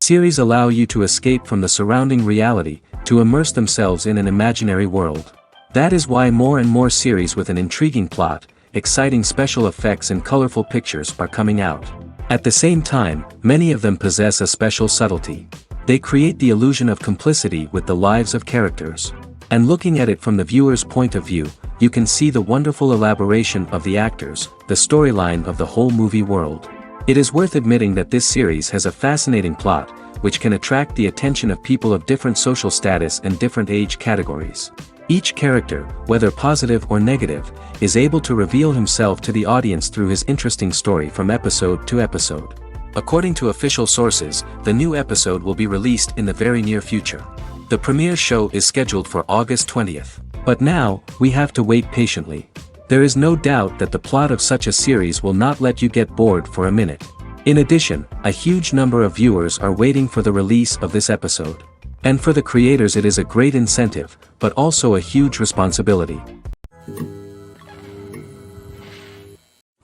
Series allow you to escape from the surrounding reality, to immerse themselves in an imaginary world. That is why more and more series with an intriguing plot, exciting special effects and colorful pictures are coming out. At the same time, many of them possess a special subtlety. They create the illusion of complicity with the lives of characters. And looking at it from the viewer's point of view, you can see the wonderful elaboration of the actors, the storyline of the whole movie world. It is worth admitting that this series has a fascinating plot, which can attract the attention of people of different social status and different age categories. Each character, whether positive or negative, is able to reveal himself to the audience through his interesting story from episode to episode. According to official sources, the new episode will be released in the very near future. The premiere show is scheduled for August 20th. But now, we have to wait patiently. There is no doubt that the plot of such a series will not let you get bored for a minute. In addition, a huge number of viewers are waiting for the release of this episode. And for the creators it is a great incentive, but also a huge responsibility.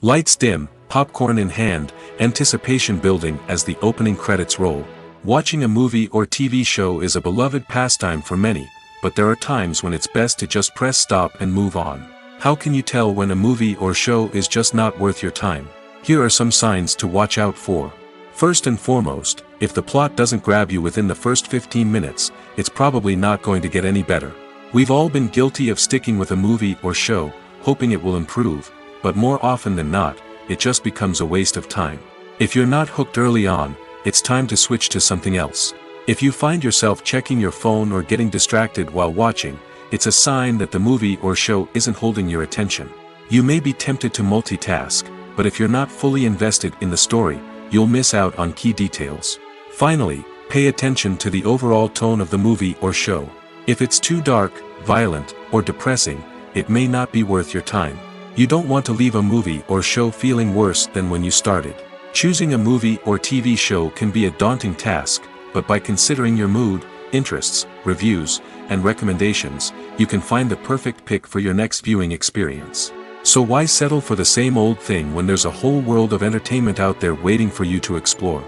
Lights dim, popcorn in hand, anticipation building as the opening credits roll. Watching a movie or TV show is a beloved pastime for many, but there are times when it's best to just press stop and move on. How can you tell when a movie or show is just not worth your time? Here are some signs to watch out for. First and foremost, if the plot doesn't grab you within the first 15 minutes, it's probably not going to get any better. We've all been guilty of sticking with a movie or show, hoping it will improve, but more often than not, it just becomes a waste of time. If you're not hooked early on, it's time to switch to something else. If you find yourself checking your phone or getting distracted while watching, it's a sign that the movie or show isn't holding your attention. You may be tempted to multitask, but if you're not fully invested in the story, you'll miss out on key details. Finally, pay attention to the overall tone of the movie or show. If it's too dark, violent, or depressing, it may not be worth your time. You don't want to leave a movie or show feeling worse than when you started. Choosing a movie or TV show can be a daunting task, but by considering your mood, interests, reviews, and recommendations, you can find the perfect pick for your next viewing experience. So why settle for the same old thing when there's a whole world of entertainment out there waiting for you to explore?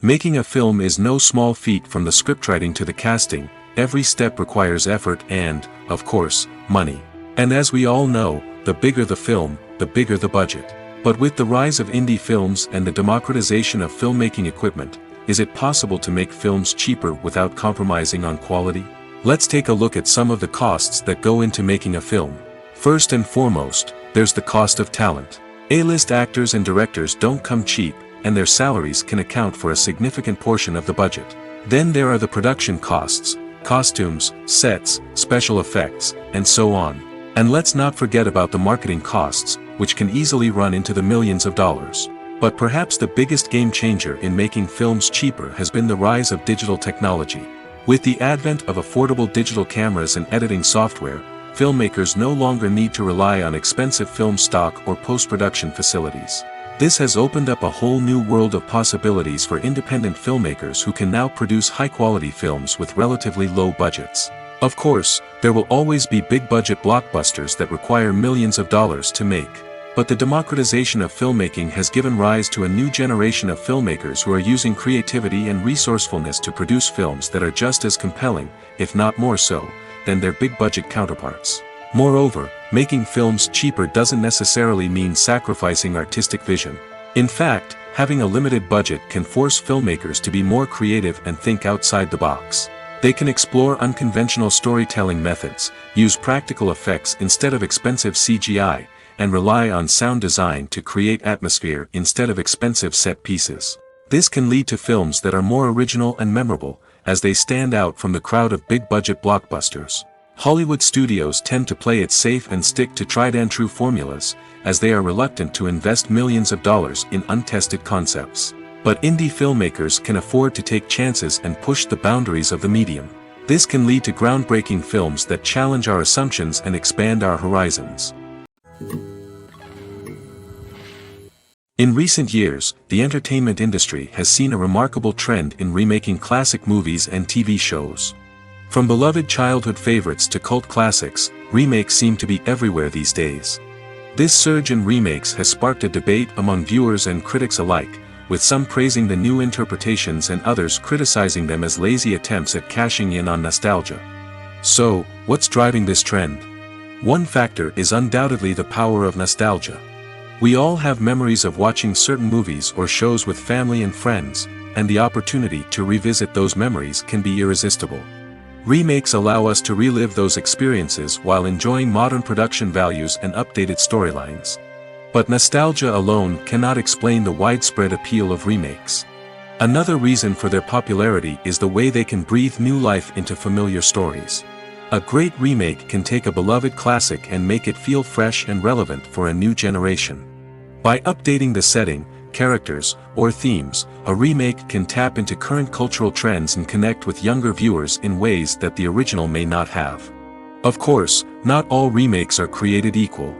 Making a film is no small feat. From the scriptwriting to the casting, every step requires effort and, of course, money. And as we all know, the bigger the film, the bigger the budget. But with the rise of indie films and the democratization of filmmaking equipment, is it possible to make films cheaper without compromising on quality? Let's take a look at some of the costs that go into making a film. First and foremost, there's the cost of talent. A-list actors and directors don't come cheap, and their salaries can account for a significant portion of the budget. Then there are the production costs, costumes, sets, special effects, and so on. And let's not forget about the marketing costs, which can easily run into the millions of dollars. But perhaps the biggest game changer in making films cheaper has been the rise of digital technology. With the advent of affordable digital cameras and editing software, filmmakers no longer need to rely on expensive film stock or post-production facilities. This has opened up a whole new world of possibilities for independent filmmakers who can now produce high-quality films with relatively low budgets. Of course, there will always be big-budget blockbusters that require millions of dollars to make. But the democratization of filmmaking has given rise to a new generation of filmmakers who are using creativity and resourcefulness to produce films that are just as compelling, if not more so, than their big-budget counterparts. Moreover, making films cheaper doesn't necessarily mean sacrificing artistic vision. In fact, having a limited budget can force filmmakers to be more creative and think outside the box. They can explore unconventional storytelling methods, use practical effects instead of expensive CGI, and rely on sound design to create atmosphere instead of expensive set pieces. This can lead to films that are more original and memorable, as they stand out from the crowd of big-budget blockbusters. Hollywood studios tend to play it safe and stick to tried-and-true formulas, as they are reluctant to invest millions of dollars in untested concepts. But indie filmmakers can afford to take chances and push the boundaries of the medium. This can lead to groundbreaking films that challenge our assumptions and expand our horizons. In recent years, the entertainment industry has seen a remarkable trend in remaking classic movies and TV shows. From beloved childhood favorites to cult classics, remakes seem to be everywhere these days. This surge in remakes has sparked a debate among viewers and critics alike, with some praising the new interpretations and others criticizing them as lazy attempts at cashing in on nostalgia. So, what's driving this trend? One factor is undoubtedly the power of nostalgia. We all have memories of watching certain movies or shows with family and friends, and the opportunity to revisit those memories can be irresistible. Remakes allow us to relive those experiences while enjoying modern production values and updated storylines. But nostalgia alone cannot explain the widespread appeal of remakes. Another reason for their popularity is the way they can breathe new life into familiar stories. A great remake can take a beloved classic and make it feel fresh and relevant for a new generation. By updating the setting, characters, or themes, a remake can tap into current cultural trends and connect with younger viewers in ways that the original may not have. Of course, not all remakes are created equal.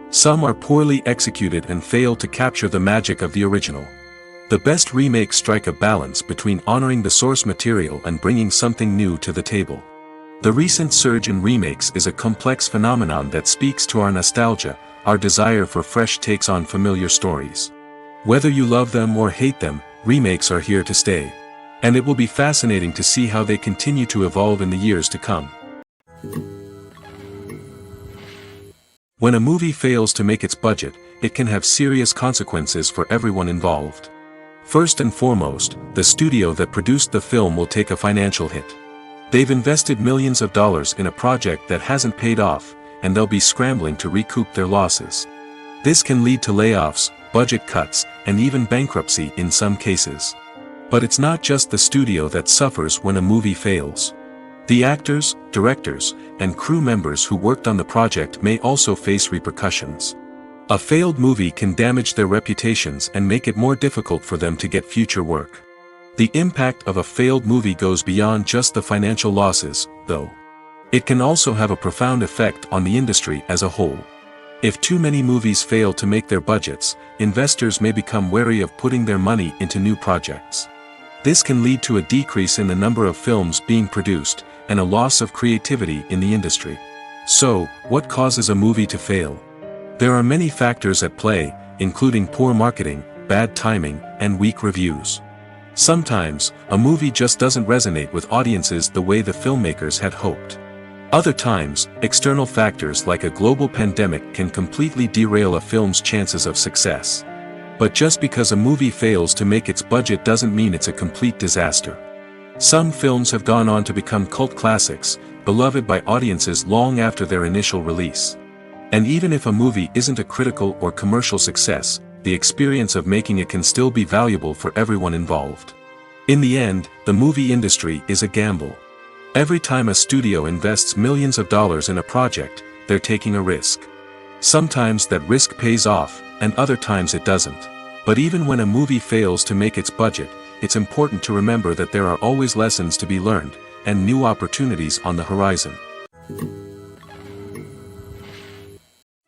Some are poorly executed and fail to capture the magic of the original. The best remakes strike a balance between honoring the source material and bringing something new to the table. The recent surge in remakes is a complex phenomenon that speaks to our nostalgia, our desire for fresh takes on familiar stories. Whether you love them or hate them, remakes are here to stay. And it will be fascinating to see how they continue to evolve in the years to come. When a movie fails to make its budget, it can have serious consequences for everyone involved. First and foremost, the studio that produced the film will take a financial hit. They've invested millions of dollars in a project that hasn't paid off, and they'll be scrambling to recoup their losses. This can lead to layoffs, budget cuts, and even bankruptcy in some cases. But it's not just the studio that suffers when a movie fails. The actors, directors, and crew members who worked on the project may also face repercussions. A failed movie can damage their reputations and make it more difficult for them to get future work. The impact of a failed movie goes beyond just the financial losses, though. It can also have a profound effect on the industry as a whole. If too many movies fail to make their budgets, investors may become wary of putting their money into new projects. This can lead to a decrease in the number of films being produced, and a loss of creativity in the industry. So, what causes a movie to fail? There are many factors at play, including poor marketing, bad timing, and weak reviews. Sometimes, a movie just doesn't resonate with audiences the way the filmmakers had hoped. Other times, external factors like a global pandemic can completely derail a film's chances of success. But just because a movie fails to make its budget doesn't mean it's a complete disaster. Some films have gone on to become cult classics, beloved by audiences long after their initial release. And even if a movie isn't a critical or commercial success, the experience of making it can still be valuable for everyone involved. In the end, the movie industry is a gamble. Every time a studio invests millions of dollars in a project, they're taking a risk. Sometimes that risk pays off, and other times it doesn't. But even when a movie fails to make its budget, it's important to remember that there are always lessons to be learned, and new opportunities on the horizon.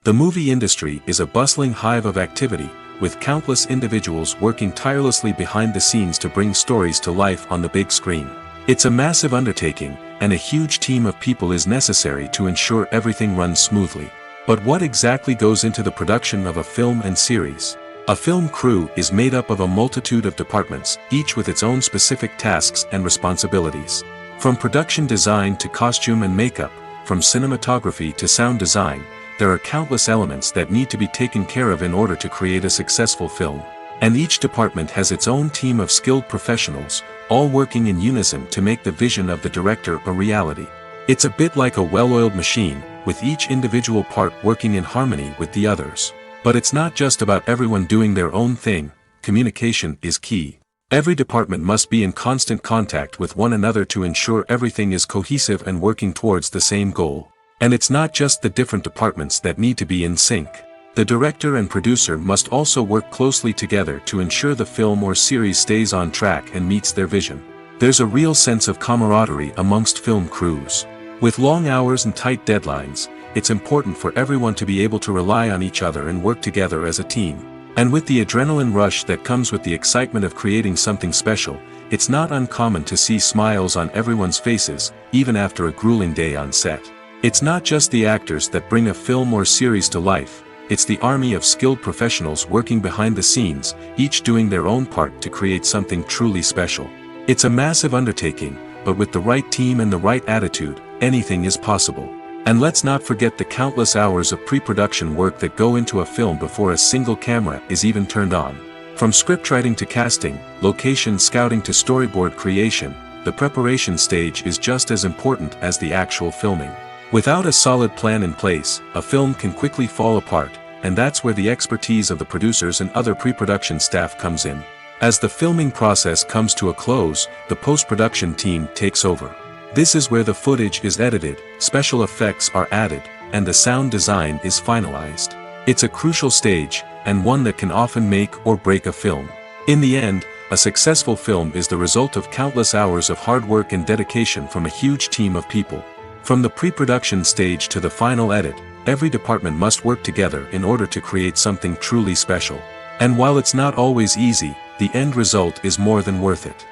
The movie industry is a bustling hive of activity, with countless individuals working tirelessly behind the scenes to bring stories to life on the big screen. It's a massive undertaking, and a huge team of people is necessary to ensure everything runs smoothly. But what exactly goes into the production of a film and series? A film crew is made up of a multitude of departments, each with its own specific tasks and responsibilities. From production design to costume and makeup, from cinematography to sound design, there are countless elements that need to be taken care of in order to create a successful film. And each department has its own team of skilled professionals, all working in unison to make the vision of the director a reality. It's a bit like a well-oiled machine, with each individual part working in harmony with the others. But it's not just about everyone doing their own thing. Communication is key. Every department must be in constant contact with one another to ensure everything is cohesive and working towards the same goal. And it's not just the different departments that need to be in sync. The director and producer must also work closely together to ensure the film or series stays on track and meets their vision. There's a real sense of camaraderie amongst film crews. With long hours and tight deadlines, it's important for everyone to be able to rely on each other and work together as a team. And with the adrenaline rush that comes with the excitement of creating something special, it's not uncommon to see smiles on everyone's faces, even after a grueling day on set. It's not just the actors that bring a film or series to life. It's the army of skilled professionals working behind the scenes, each doing their own part to create something truly special. It's a massive undertaking, but with the right team and the right attitude, anything is possible. And let's not forget the countless hours of pre-production work that go into a film before a single camera is even turned on. From scriptwriting to casting, location scouting to storyboard creation, the preparation stage is just as important as the actual filming. Without a solid plan in place, a film can quickly fall apart, and that's where the expertise of the producers and other pre-production staff comes in. As the filming process comes to a close, the post-production team takes over. This is where the footage is edited, special effects are added, and the sound design is finalized. It's a crucial stage, and one that can often make or break a film. In the end, a successful film is the result of countless hours of hard work and dedication from a huge team of people. From the pre-production stage to the final edit, every department must work together in order to create something truly special. And while it's not always easy, the end result is more than worth it.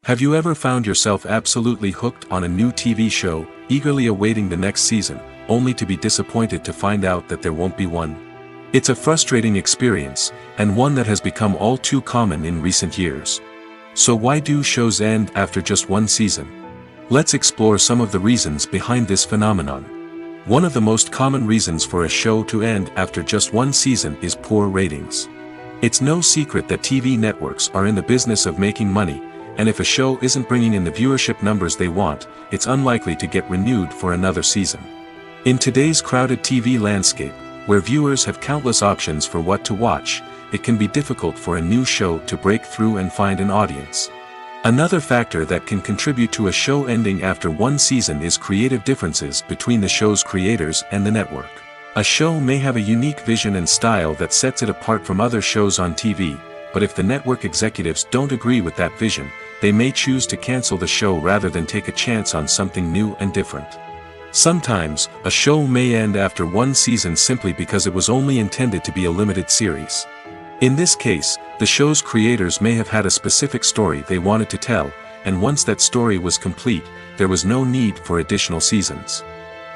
Have you ever found yourself absolutely hooked on a new TV show, eagerly awaiting the next season, only to be disappointed to find out that there won't be one? It's a frustrating experience, and one that has become all too common in recent years. So why do shows end after just one season? Let's explore some of the reasons behind this phenomenon. One of the most common reasons for a show to end after just one season is poor ratings. It's no secret that TV networks are in the business of making money, and if a show isn't bringing in the viewership numbers they want, it's unlikely to get renewed for another season. In today's crowded TV landscape, where viewers have countless options for what to watch, it can be difficult for a new show to break through and find an audience. Another factor that can contribute to a show ending after one season is creative differences between the show's creators and the network. A show may have a unique vision and style that sets it apart from other shows on TV, but if the network executives don't agree with that vision, they may choose to cancel the show rather than take a chance on something new and different. Sometimes, a show may end after one season simply because it was only intended to be a limited series. In this case, the show's creators may have had a specific story they wanted to tell, and once that story was complete, there was no need for additional seasons.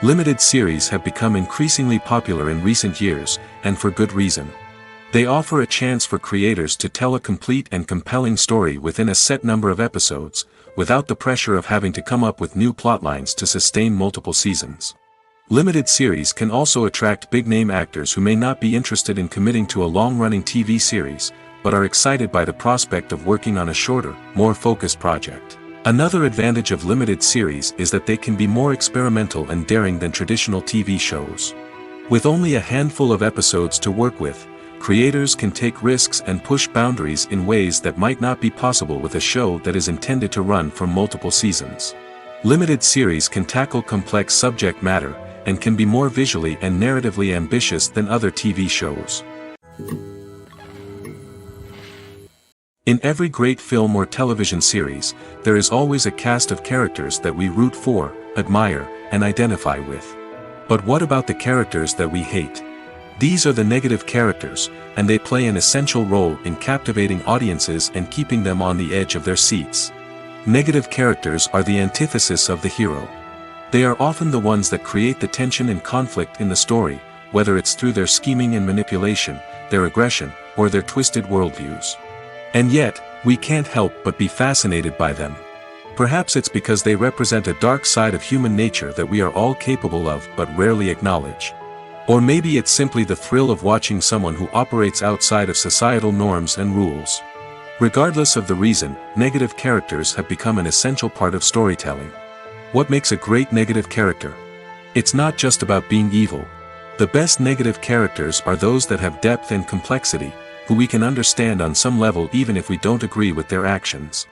Limited series have become increasingly popular in recent years, and for good reason. They offer a chance for creators to tell a complete and compelling story within a set number of episodes, without the pressure of having to come up with new plotlines to sustain multiple seasons. Limited series can also attract big-name actors who may not be interested in committing to a long-running TV series, but are excited by the prospect of working on a shorter, more focused project. Another advantage of limited series is that they can be more experimental and daring than traditional TV shows. With only a handful of episodes to work with, creators can take risks and push boundaries in ways that might not be possible with a show that is intended to run for multiple seasons. Limited series can tackle complex subject matter, and can be more visually and narratively ambitious than other TV shows. In every great film or television series, there is always a cast of characters that we root for, admire, and identify with. But what about the characters that we hate? These are the negative characters, and they play an essential role in captivating audiences and keeping them on the edge of their seats. Negative characters are the antithesis of the hero. They are often the ones that create the tension and conflict in the story, whether it's through their scheming and manipulation, their aggression, or their twisted worldviews. And yet, we can't help but be fascinated by them. Perhaps it's because they represent a dark side of human nature that we are all capable of but rarely acknowledge. Or maybe it's simply the thrill of watching someone who operates outside of societal norms and rules. Regardless of the reason, negative characters have become an essential part of storytelling. What makes a great negative character? It's not just about being evil. The best negative characters are those that have depth and complexity, who we can understand on some level even if we don't agree with their actions.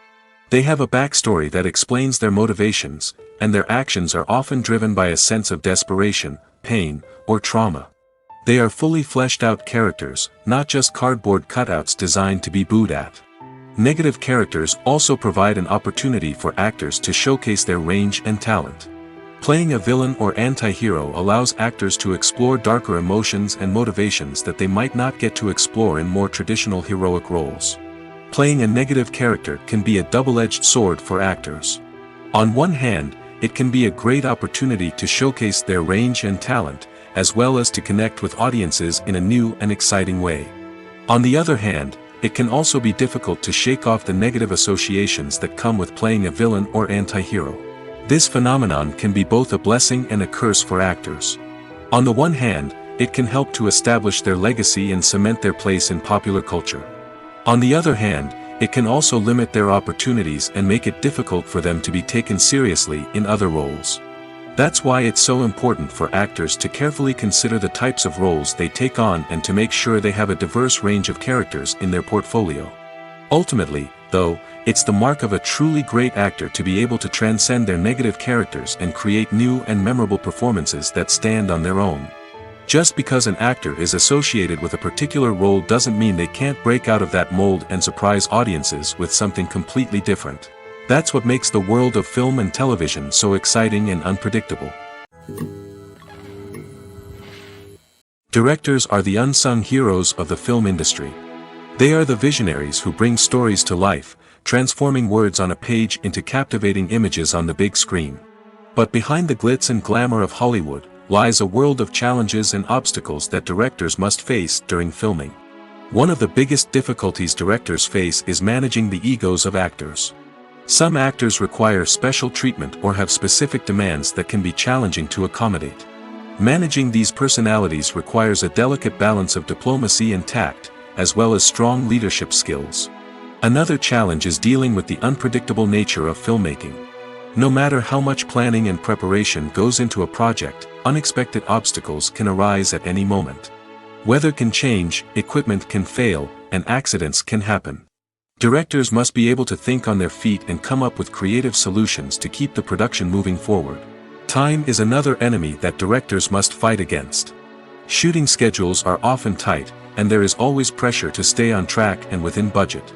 They have a backstory that explains their motivations, and their actions are often driven by a sense of desperation, pain, or trauma. They are fully fleshed out characters, not just cardboard cutouts designed to be booed at. Negative characters also provide an opportunity for actors to showcase their range and talent. Playing a villain or anti-hero allows actors to explore darker emotions and motivations that they might not get to explore in more traditional heroic roles. Playing a negative character can be a double-edged sword for actors. On one hand, it can be a great opportunity to showcase their range and talent, as well as to connect with audiences in a new and exciting way. On the other hand, it can also be difficult to shake off the negative associations that come with playing a villain or anti-hero. This phenomenon can be both a blessing and a curse for actors. On the one hand, it can help to establish their legacy and cement their place in popular culture. On the other hand, it can also limit their opportunities and make it difficult for them to be taken seriously in other roles. That's why it's so important for actors to carefully consider the types of roles they take on and to make sure they have a diverse range of characters in their portfolio. Ultimately, though, it's the mark of a truly great actor to be able to transcend their negative characters and create new and memorable performances that stand on their own. Just because an actor is associated with a particular role doesn't mean they can't break out of that mold and surprise audiences with something completely different. That's what makes the world of film and television so exciting and unpredictable. Directors are the unsung heroes of the film industry. They are the visionaries who bring stories to life, transforming words on a page into captivating images on the big screen. But behind the glitz and glamour of Hollywood, lies a world of challenges and obstacles that directors must face during filming. One of the biggest difficulties directors face is managing the egos of actors. Some actors require special treatment or have specific demands that can be challenging to accommodate. Managing these personalities requires a delicate balance of diplomacy and tact, as well as strong leadership skills. Another challenge is dealing with the unpredictable nature of filmmaking. No matter how much planning and preparation goes into a project, unexpected obstacles can arise at any moment. Weather can change, equipment can fail, and accidents can happen. Directors must be able to think on their feet and come up with creative solutions to keep the production moving forward. Time is another enemy that directors must fight against. Shooting schedules are often tight, and there is always pressure to stay on track and within budget.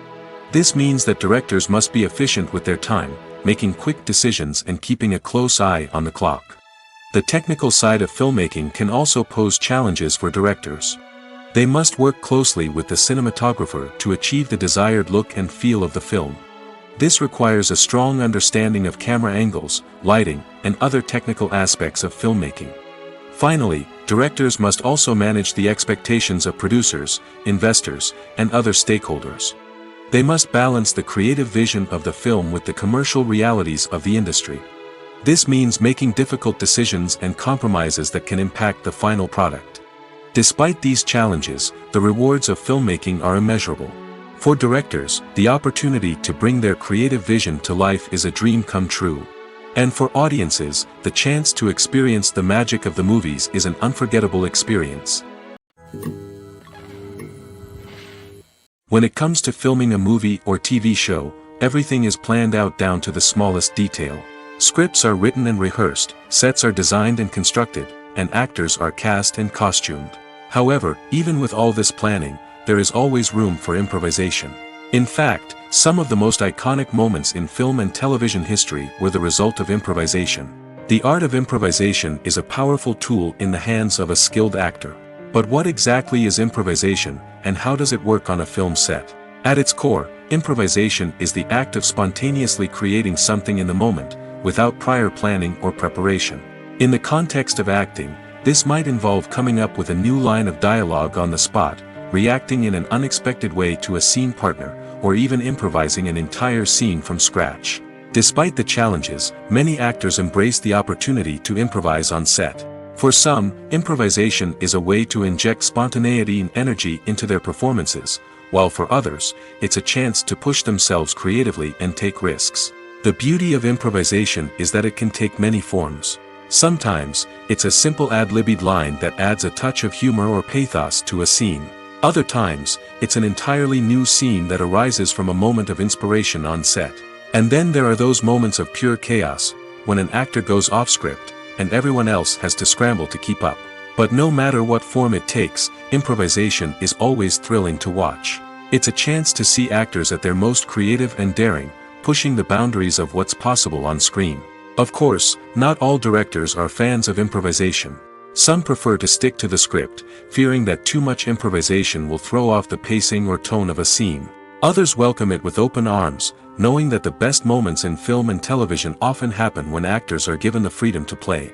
This means that directors must be efficient with their time, making quick decisions and keeping a close eye on the clock. The technical side of filmmaking can also pose challenges for directors. They must work closely with the cinematographer to achieve the desired look and feel of the film. This requires a strong understanding of camera angles, lighting, and other technical aspects of filmmaking. Finally, directors must also manage the expectations of producers, investors, and other stakeholders. They must balance the creative vision of the film with the commercial realities of the industry. This means making difficult decisions and compromises that can impact the final product. Despite these challenges, the rewards of filmmaking are immeasurable. For directors, the opportunity to bring their creative vision to life is a dream come true. And for audiences, the chance to experience the magic of the movies is an unforgettable experience. When it comes to filming a movie or TV show, everything is planned out down to the smallest detail. Scripts are written and rehearsed, sets are designed and constructed, and actors are cast and costumed. However, even with all this planning, there is always room for improvisation. In fact, some of the most iconic moments in film and television history were the result of improvisation. The art of improvisation is a powerful tool in the hands of a skilled actor. But what exactly is improvisation, and how does it work on a film set? At its core, improvisation is the act of spontaneously creating something in the moment, without prior planning or preparation. In the context of acting, this might involve coming up with a new line of dialogue on the spot, reacting in an unexpected way to a scene partner, or even improvising an entire scene from scratch. Despite the challenges, many actors embrace the opportunity to improvise on set. For some, improvisation is a way to inject spontaneity and energy into their performances, while for others, it's a chance to push themselves creatively and take risks. The beauty of improvisation is that it can take many forms. Sometimes, it's a simple ad-libbed line that adds a touch of humor or pathos to a scene. Other times, it's an entirely new scene that arises from a moment of inspiration on set. And then there are those moments of pure chaos, when an actor goes off script, and everyone else has to scramble to keep up. But no matter what form it takes, improvisation is always thrilling to watch. It's a chance to see actors at their most creative and daring, pushing the boundaries of what's possible on screen. Of course, not all directors are fans of improvisation. Some prefer to stick to the script, fearing that too much improvisation will throw off the pacing or tone of a scene. Others welcome it with open arms, knowing that the best moments in film and television often happen when actors are given the freedom to play.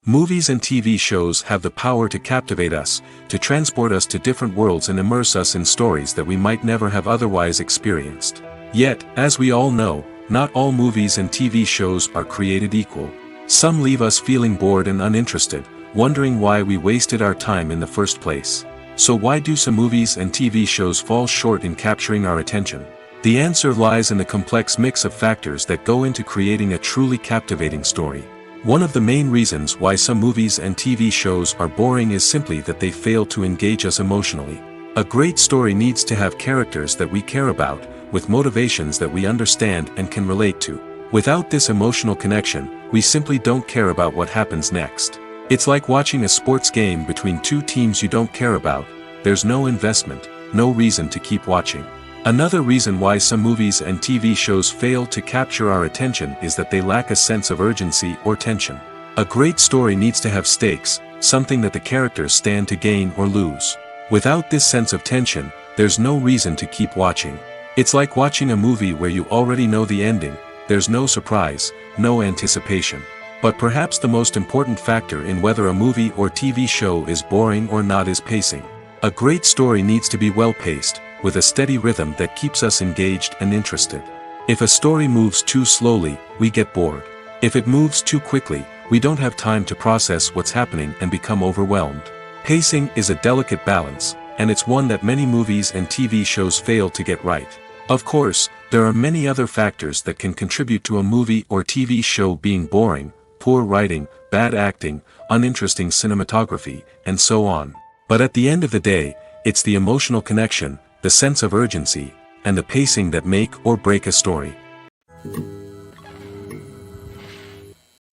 Movies and TV shows have the power to captivate us, to transport us to different worlds and immerse us in stories that we might never have otherwise experienced. Yet, as we all know, not all movies and TV shows are created equal. Some leave us feeling bored and uninterested, wondering why we wasted our time in the first place. So why do some movies and TV shows fall short in capturing our attention? The answer lies in the complex mix of factors that go into creating a truly captivating story. One of the main reasons why some movies and TV shows are boring is simply that they fail to engage us emotionally. A great story needs to have characters that we care about, with motivations that we understand and can relate to. Without this emotional connection, we simply don't care about what happens next. It's like watching a sports game between two teams you don't care about. There's no investment, no reason to keep watching. Another reason why some movies and TV shows fail to capture our attention is that they lack a sense of urgency or tension. A great story needs to have stakes, something that the characters stand to gain or lose. Without this sense of tension, there's no reason to keep watching. It's like watching a movie where you already know the ending. There's no surprise, no anticipation. But perhaps the most important factor in whether a movie or TV show is boring or not is pacing. A great story needs to be well-paced, with a steady rhythm that keeps us engaged and interested. If a story moves too slowly, we get bored. If it moves too quickly, we don't have time to process what's happening and become overwhelmed. Pacing is a delicate balance, and it's one that many movies and TV shows fail to get right. Of course, there are many other factors that can contribute to a movie or TV show being boring: poor writing, bad acting, uninteresting cinematography, and so on. But at the end of the day, it's the emotional connection, the sense of urgency, and the pacing that make or break a story.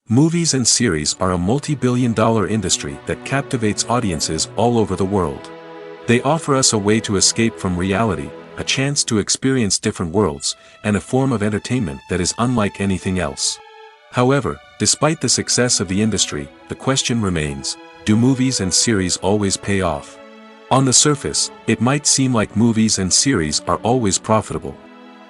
Movies and series are a multi-billion-dollar industry that captivates audiences all over the world. They offer us a way to escape from reality, a chance to experience different worlds, and a form of entertainment that is unlike anything else. However, despite the success of the industry, the question remains: do movies and series always pay off? On the surface, it might seem like movies and series are always profitable.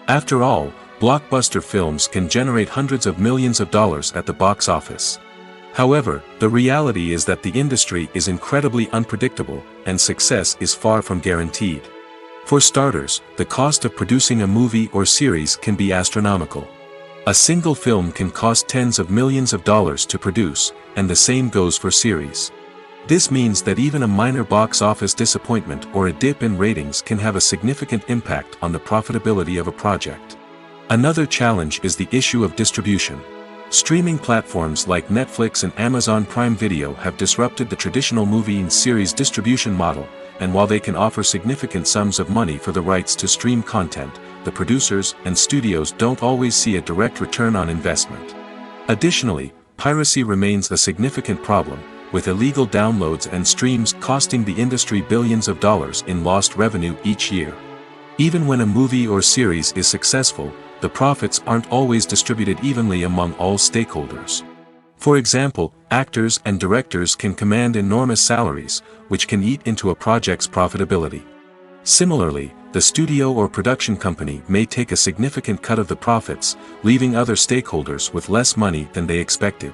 After all, blockbuster films can generate hundreds of millions of dollars at the box office. However, the reality is that the industry is incredibly unpredictable, and success is far from guaranteed. For starters, the cost of producing a movie or series can be astronomical. A single film can cost tens of millions of dollars to produce, and the same goes for series. This means that even a minor box office disappointment or a dip in ratings can have a significant impact on the profitability of a project. Another challenge is the issue of distribution. Streaming platforms like Netflix and Amazon Prime Video have disrupted the traditional movie and series distribution model, and while they can offer significant sums of money for the rights to stream content, the producers and studios don't always see a direct return on investment. Additionally, piracy remains a significant problem, with illegal downloads and streams costing the industry billions of dollars in lost revenue each year. Even when a movie or series is successful, the profits aren't always distributed evenly among all stakeholders. For example, actors and directors can command enormous salaries, which can eat into a project's profitability. Similarly, the studio or production company may take a significant cut of the profits, leaving other stakeholders with less money than they expected.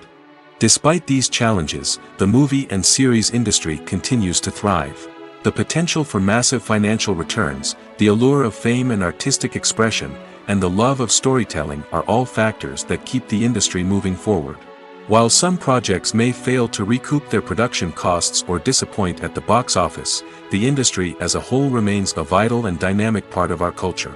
Despite these challenges, the movie and series industry continues to thrive. The potential for massive financial returns, the allure of fame and artistic expression, and the love of storytelling are all factors that keep the industry moving forward. While some projects may fail to recoup their production costs or disappoint at the box office, the industry as a whole remains a vital and dynamic part of our culture.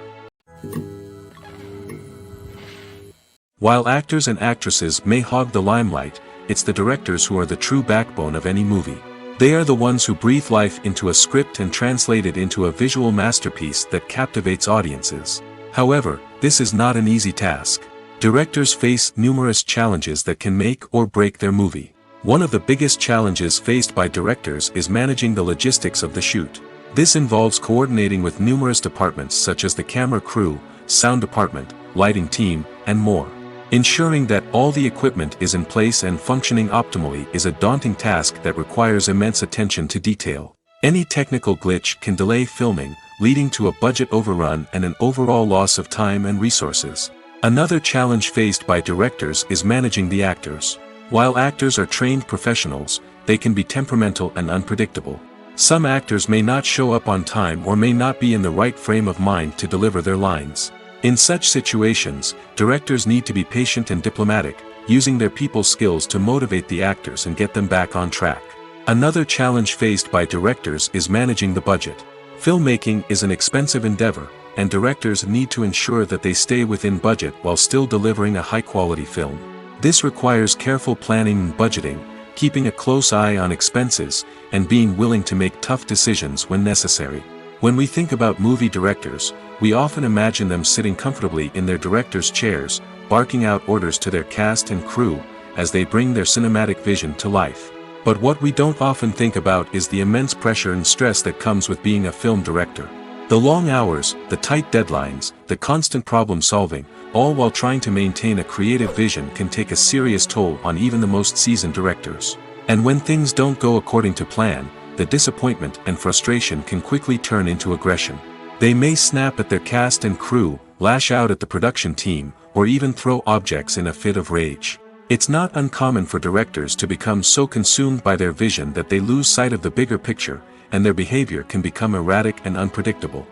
While actors and actresses may hog the limelight, it's the directors who are the true backbone of any movie. They are the ones who breathe life into a script and translate it into a visual masterpiece that captivates audiences. However, this is not an easy task. Directors face numerous challenges that can make or break their movie. One of the biggest challenges faced by directors is managing the logistics of the shoot. This involves coordinating with numerous departments such as the camera crew, sound department, lighting team, and more. Ensuring that all the equipment is in place and functioning optimally is a daunting task that requires immense attention to detail. Any technical glitch can delay filming, leading to a budget overrun and an overall loss of time and resources. Another challenge faced by directors is managing the actors. While actors are trained professionals, they can be temperamental and unpredictable. Some actors may not show up on time or may not be in the right frame of mind to deliver their lines. In such situations, directors need to be patient and diplomatic, using their people skills to motivate the actors and get them back on track. Another challenge faced by directors is managing the budget. Filmmaking is an expensive endeavor, and directors need to ensure that they stay within budget while still delivering a high-quality film. This requires careful planning and budgeting, keeping a close eye on expenses, and being willing to make tough decisions when necessary. When we think about movie directors, we often imagine them sitting comfortably in their director's chairs, barking out orders to their cast and crew, as they bring their cinematic vision to life. But what we don't often think about is the immense pressure and stress that comes with being a film director. The long hours, the tight deadlines, the constant problem solving, all while trying to maintain a creative vision can take a serious toll on even the most seasoned directors. And when things don't go according to plan, the disappointment and frustration can quickly turn into aggression. They may snap at their cast and crew, lash out at the production team, or even throw objects in a fit of rage. It's not uncommon for directors to become so consumed by their vision that they lose sight of the bigger picture, and their behavior can become erratic and unpredictable.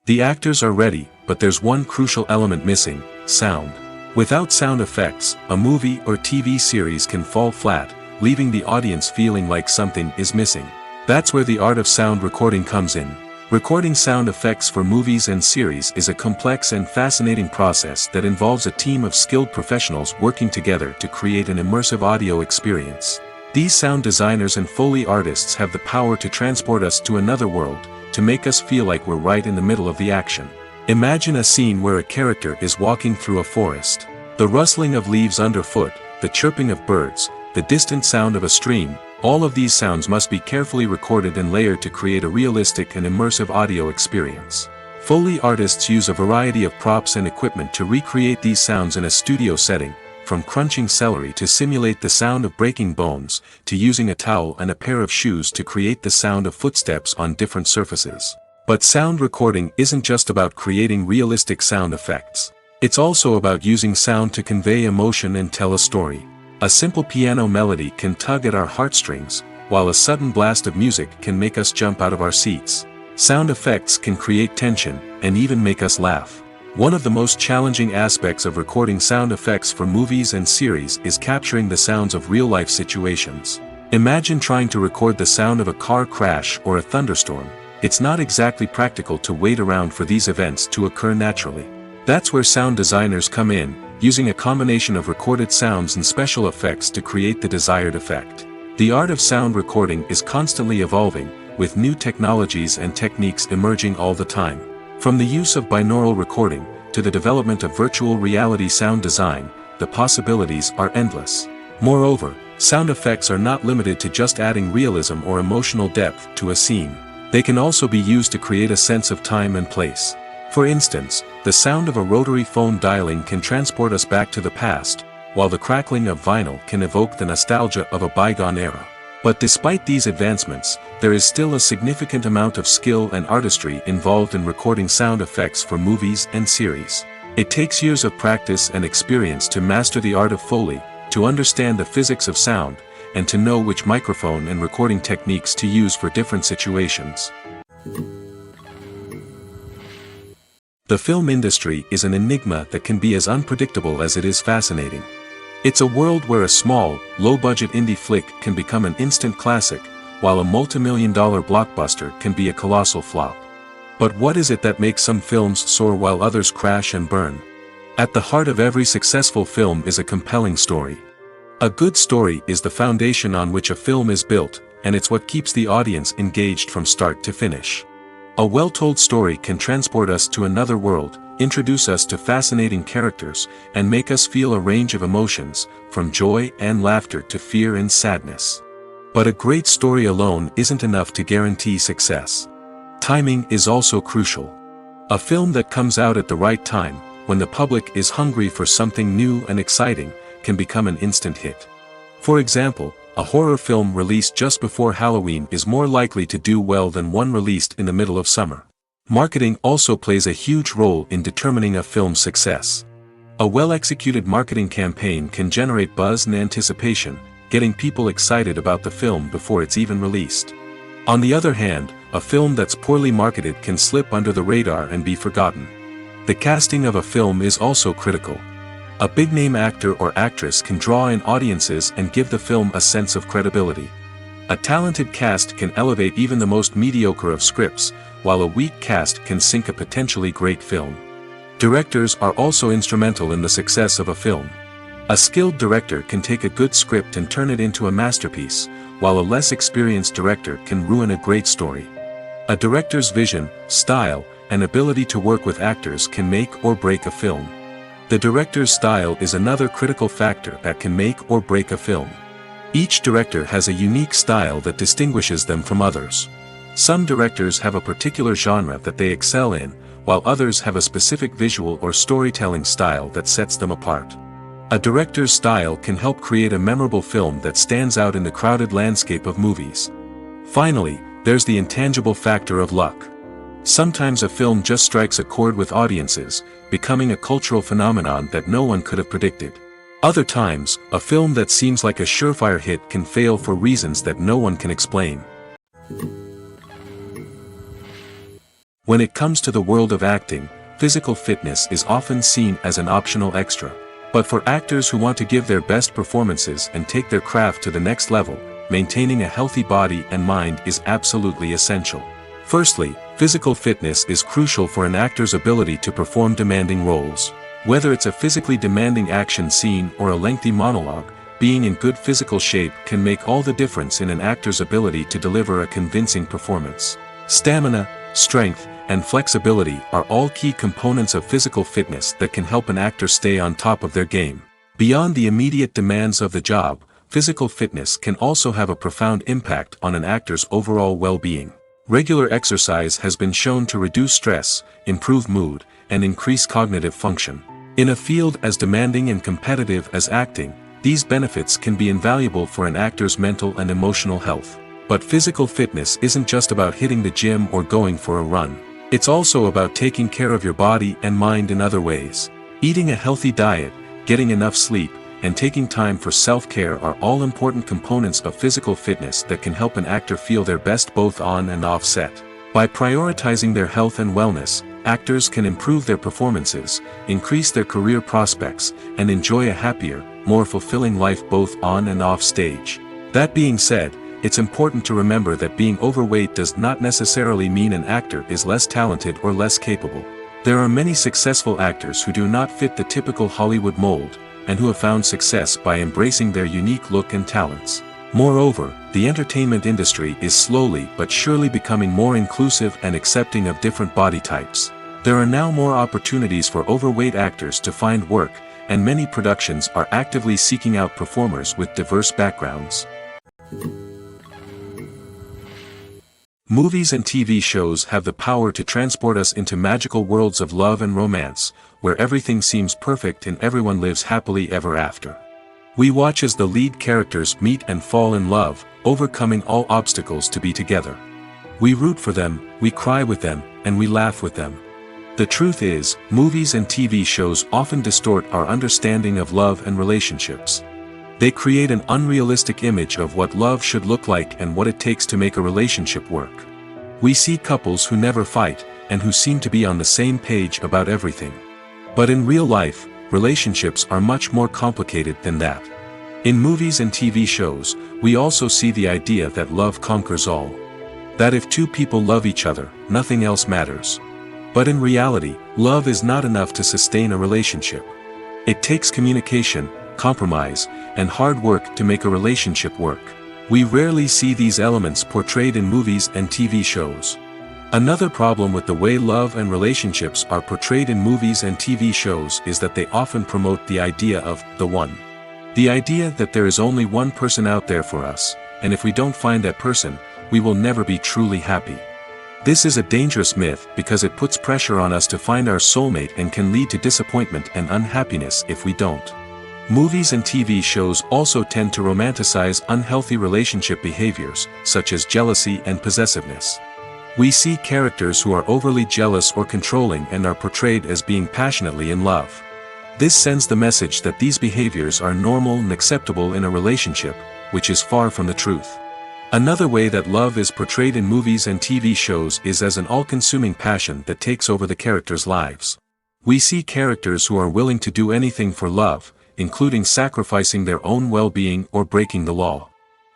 The actors are ready, but there's one crucial element missing: sound. Without sound effects, a movie or TV series can fall flat, leaving the audience feeling like something is missing. That's where the art of sound recording comes in. Recording sound effects for movies and series is a complex and fascinating process that involves a team of skilled professionals working together to create an immersive audio experience. These sound designers and Foley artists have the power to transport us to another world, to make us feel like we're right in the middle of the action. Imagine a scene where a character is walking through a forest. The rustling of leaves underfoot, the chirping of birds, the distant sound of a stream, all of these sounds must be carefully recorded and layered to create a realistic and immersive audio experience. Foley artists use a variety of props and equipment to recreate these sounds in a studio setting, from crunching celery to simulate the sound of breaking bones, to using a towel and a pair of shoes to create the sound of footsteps on different surfaces. But sound recording isn't just about creating realistic sound effects. It's also about using sound to convey emotion and tell a story. A simple piano melody can tug at our heartstrings, while a sudden blast of music can make us jump out of our seats. Sound effects can create tension, and even make us laugh. One of the most challenging aspects of recording sound effects for movies and series is capturing the sounds of real-life situations. Imagine trying to record the sound of a car crash or a thunderstorm. It's not exactly practical to wait around for these events to occur naturally. That's where sound designers come in, using a combination of recorded sounds and special effects to create the desired effect. The art of sound recording is constantly evolving, with new technologies and techniques emerging all the time. From the use of binaural recording, to the development of virtual reality sound design, the possibilities are endless. Moreover, sound effects are not limited to just adding realism or emotional depth to a scene. They can also be used to create a sense of time and place. For instance, the sound of a rotary phone dialing can transport us back to the past, while the crackling of vinyl can evoke the nostalgia of a bygone era. But despite these advancements, there is still a significant amount of skill and artistry involved in recording sound effects for movies and series. It takes years of practice and experience to master the art of Foley, to understand the physics of sound, and to know which microphone and recording techniques to use for different situations. The film industry is an enigma that can be as unpredictable as it is fascinating. It's a world where a small, low-budget indie flick can become an instant classic, while a multi-million-dollar blockbuster can be a colossal flop. But what is it that makes some films soar while others crash and burn? At the heart of every successful film is a compelling story. A good story is the foundation on which a film is built, and it's what keeps the audience engaged from start to finish. A well-told story can transport us to another world, introduce us to fascinating characters, and make us feel a range of emotions, from joy and laughter to fear and sadness. But a great story alone isn't enough to guarantee success. Timing is also crucial. A film that comes out at the right time, when the public is hungry for something new and exciting, can become an instant hit. For example, A horror film released just before Halloween is more likely to do well than one released in the middle of summer. Marketing also plays a huge role in determining a film's success. A well-executed marketing campaign can generate buzz and anticipation, getting people excited about the film before it's even released. On the other hand, a film that's poorly marketed can slip under the radar and be forgotten. The casting of a film is also critical. A big-name actor or actress can draw in audiences and give the film a sense of credibility. A talented cast can elevate even the most mediocre of scripts, while a weak cast can sink a potentially great film. Directors are also instrumental in the success of a film. A skilled director can take a good script and turn it into a masterpiece, while a less experienced director can ruin a great story. A director's vision, style, and ability to work with actors can make or break a film. The director's style is another critical factor that can make or break a film. Each director has a unique style that distinguishes them from others. Some directors have a particular genre that they excel in, while others have a specific visual or storytelling style that sets them apart. A director's style can help create a memorable film that stands out in the crowded landscape of movies. Finally, there's the intangible factor of luck. Sometimes a film just strikes a chord with audiences, becoming a cultural phenomenon that no one could have predicted. Other times, a film that seems like a surefire hit can fail for reasons that no one can explain. When it comes to the world of acting, physical fitness is often seen as an optional extra. But for actors who want to give their best performances and take their craft to the next level, maintaining a healthy body and mind is absolutely essential. Firstly, physical fitness is crucial for an actor's ability to perform demanding roles. Whether it's a physically demanding action scene or a lengthy monologue, being in good physical shape can make all the difference in an actor's ability to deliver a convincing performance. Stamina, strength, and flexibility are all key components of physical fitness that can help an actor stay on top of their game. Beyond the immediate demands of the job, physical fitness can also have a profound impact on an actor's overall well-being. Regular exercise has been shown to reduce stress, improve mood, and increase cognitive function. In a field as demanding and competitive as acting, these benefits can be invaluable for an actor's mental and emotional health. But physical fitness isn't just about hitting the gym or going for a run. It's also about taking care of your body and mind in other ways. Eating a healthy diet, getting enough sleep, and taking time for self-care are all important components of physical fitness that can help an actor feel their best both on and off set. By prioritizing their health and wellness, actors can improve their performances, increase their career prospects, and enjoy a happier, more fulfilling life both on and off stage. That being said, it's important to remember that being overweight does not necessarily mean an actor is less talented or less capable. There are many successful actors who do not fit the typical Hollywood mold, and who have found success by embracing their unique look and talents. Moreover, the entertainment industry is slowly but surely becoming more inclusive and accepting of different body types. There are now more opportunities for overweight actors to find work, and many productions are actively seeking out performers with diverse backgrounds. Movies and TV shows have the power to transport us into magical worlds of love and romance, where everything seems perfect and everyone lives happily ever after. We watch as the lead characters meet and fall in love, overcoming all obstacles to be together. We root for them, we cry with them, and we laugh with them. The truth is, movies and TV shows often distort our understanding of love and relationships. They create an unrealistic image of what love should look like and what it takes to make a relationship work. We see couples who never fight, and who seem to be on the same page about everything. But in real life, relationships are much more complicated than that. In movies and TV shows, we also see the idea that love conquers all. That if two people love each other, nothing else matters. But in reality, love is not enough to sustain a relationship. It takes communication, compromise, and hard work to make a relationship work. We rarely see these elements portrayed in movies and TV shows. Another problem with the way love and relationships are portrayed in movies and TV shows is that they often promote the idea of the one. The idea that there is only one person out there for us, and if we don't find that person, we will never be truly happy. This is a dangerous myth because it puts pressure on us to find our soulmate and can lead to disappointment and unhappiness if we don't. Movies and TV shows also tend to romanticize unhealthy relationship behaviors, such as jealousy and possessiveness. We see characters who are overly jealous or controlling and are portrayed as being passionately in love. This sends the message that these behaviors are normal and acceptable in a relationship, which is far from the truth. Another way that love is portrayed in movies and TV shows is as an all-consuming passion that takes over the characters' lives. We see characters who are willing to do anything for love, including sacrificing their own well-being or breaking the law.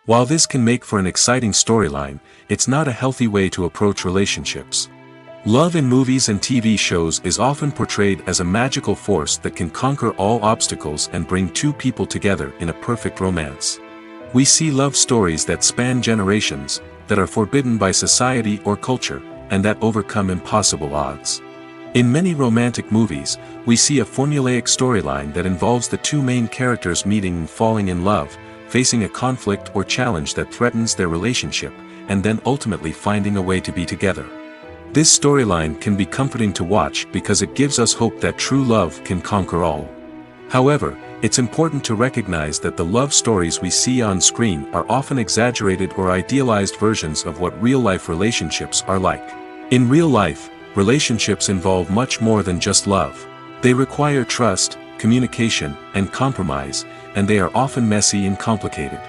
While this can make for an exciting storyline, it's not a healthy way to approach relationships. Love in movies and TV shows is often portrayed as a magical force that can conquer all obstacles and bring two people together in a perfect romance. We see love stories that span generations, that are forbidden by society or culture, and that overcome impossible odds. In many romantic movies, we see a formulaic storyline that involves the two main characters meeting and falling in love, facing a conflict or challenge that threatens their relationship, and then ultimately finding a way to be together. This storyline can be comforting to watch because it gives us hope that true love can conquer all. However, it's important to recognize that the love stories we see on screen are often exaggerated or idealized versions of what real-life relationships are like. In real life, relationships involve much more than just love. They require trust, communication, and compromise, and they are often messy and complicated.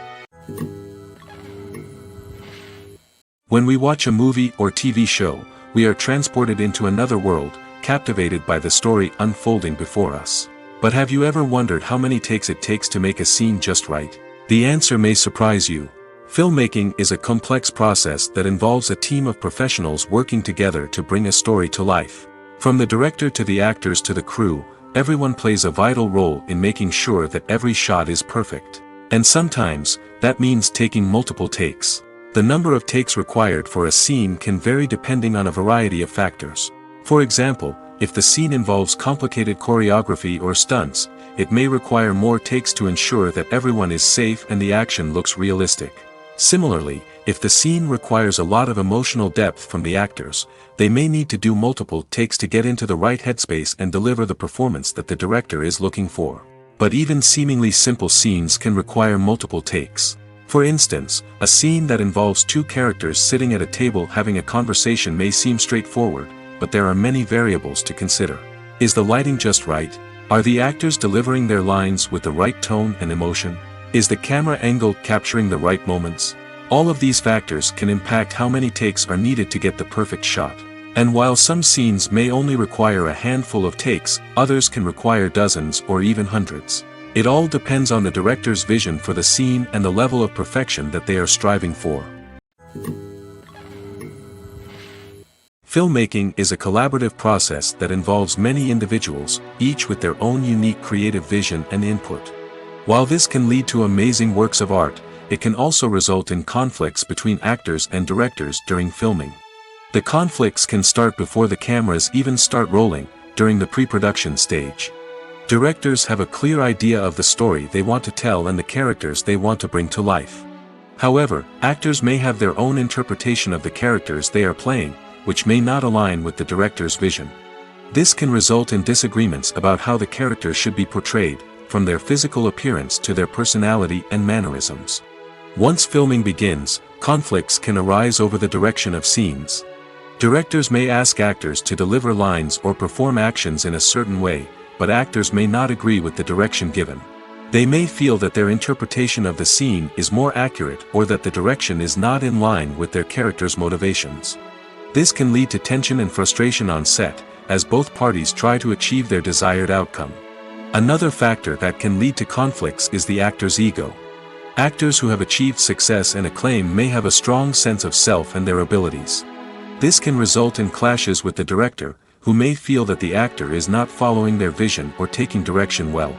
When we watch a movie or TV show, we are transported into another world, captivated by the story unfolding before us. But have you ever wondered how many takes it takes to make a scene just right? The answer may surprise you. Filmmaking is a complex process that involves a team of professionals working together to bring a story to life. From the director to the actors to the crew, everyone plays a vital role in making sure that every shot is perfect. And sometimes, that means taking multiple takes. The number of takes required for a scene can vary depending on a variety of factors. For example, if the scene involves complicated choreography or stunts, it may require more takes to ensure that everyone is safe and the action looks realistic. Similarly, if the scene requires a lot of emotional depth from the actors, they may need to do multiple takes to get into the right headspace and deliver the performance that the director is looking for. But even seemingly simple scenes can require multiple takes. For instance, a scene that involves two characters sitting at a table having a conversation may seem straightforward, but there are many variables to consider. Is the lighting just right? Are the actors delivering their lines with the right tone and emotion? Is the camera angle capturing the right moments? All of these factors can impact how many takes are needed to get the perfect shot. And while some scenes may only require a handful of takes, others can require dozens or even hundreds. It all depends on the director's vision for the scene and the level of perfection that they are striving for. Filmmaking is a collaborative process that involves many individuals, each with their own unique creative vision and input. While this can lead to amazing works of art, it can also result in conflicts between actors and directors during filming. The conflicts can start before the cameras even start rolling, during the pre-production stage. Directors have a clear idea of the story they want to tell and the characters they want to bring to life. However, actors may have their own interpretation of the characters they are playing, which may not align with the director's vision. This can result in disagreements about how the characters should be portrayed, from their physical appearance to their personality and mannerisms. Once filming begins, conflicts can arise over the direction of scenes. Directors may ask actors to deliver lines or perform actions in a certain way, but actors may not agree with the direction given. They may feel that their interpretation of the scene is more accurate or that the direction is not in line with their character's motivations. This can lead to tension and frustration on set, as both parties try to achieve their desired outcome. Another factor that can lead to conflicts is the actor's ego. Actors who have achieved success and acclaim may have a strong sense of self and their abilities. This can result in clashes with the director, who may feel that the actor is not following their vision or taking direction well.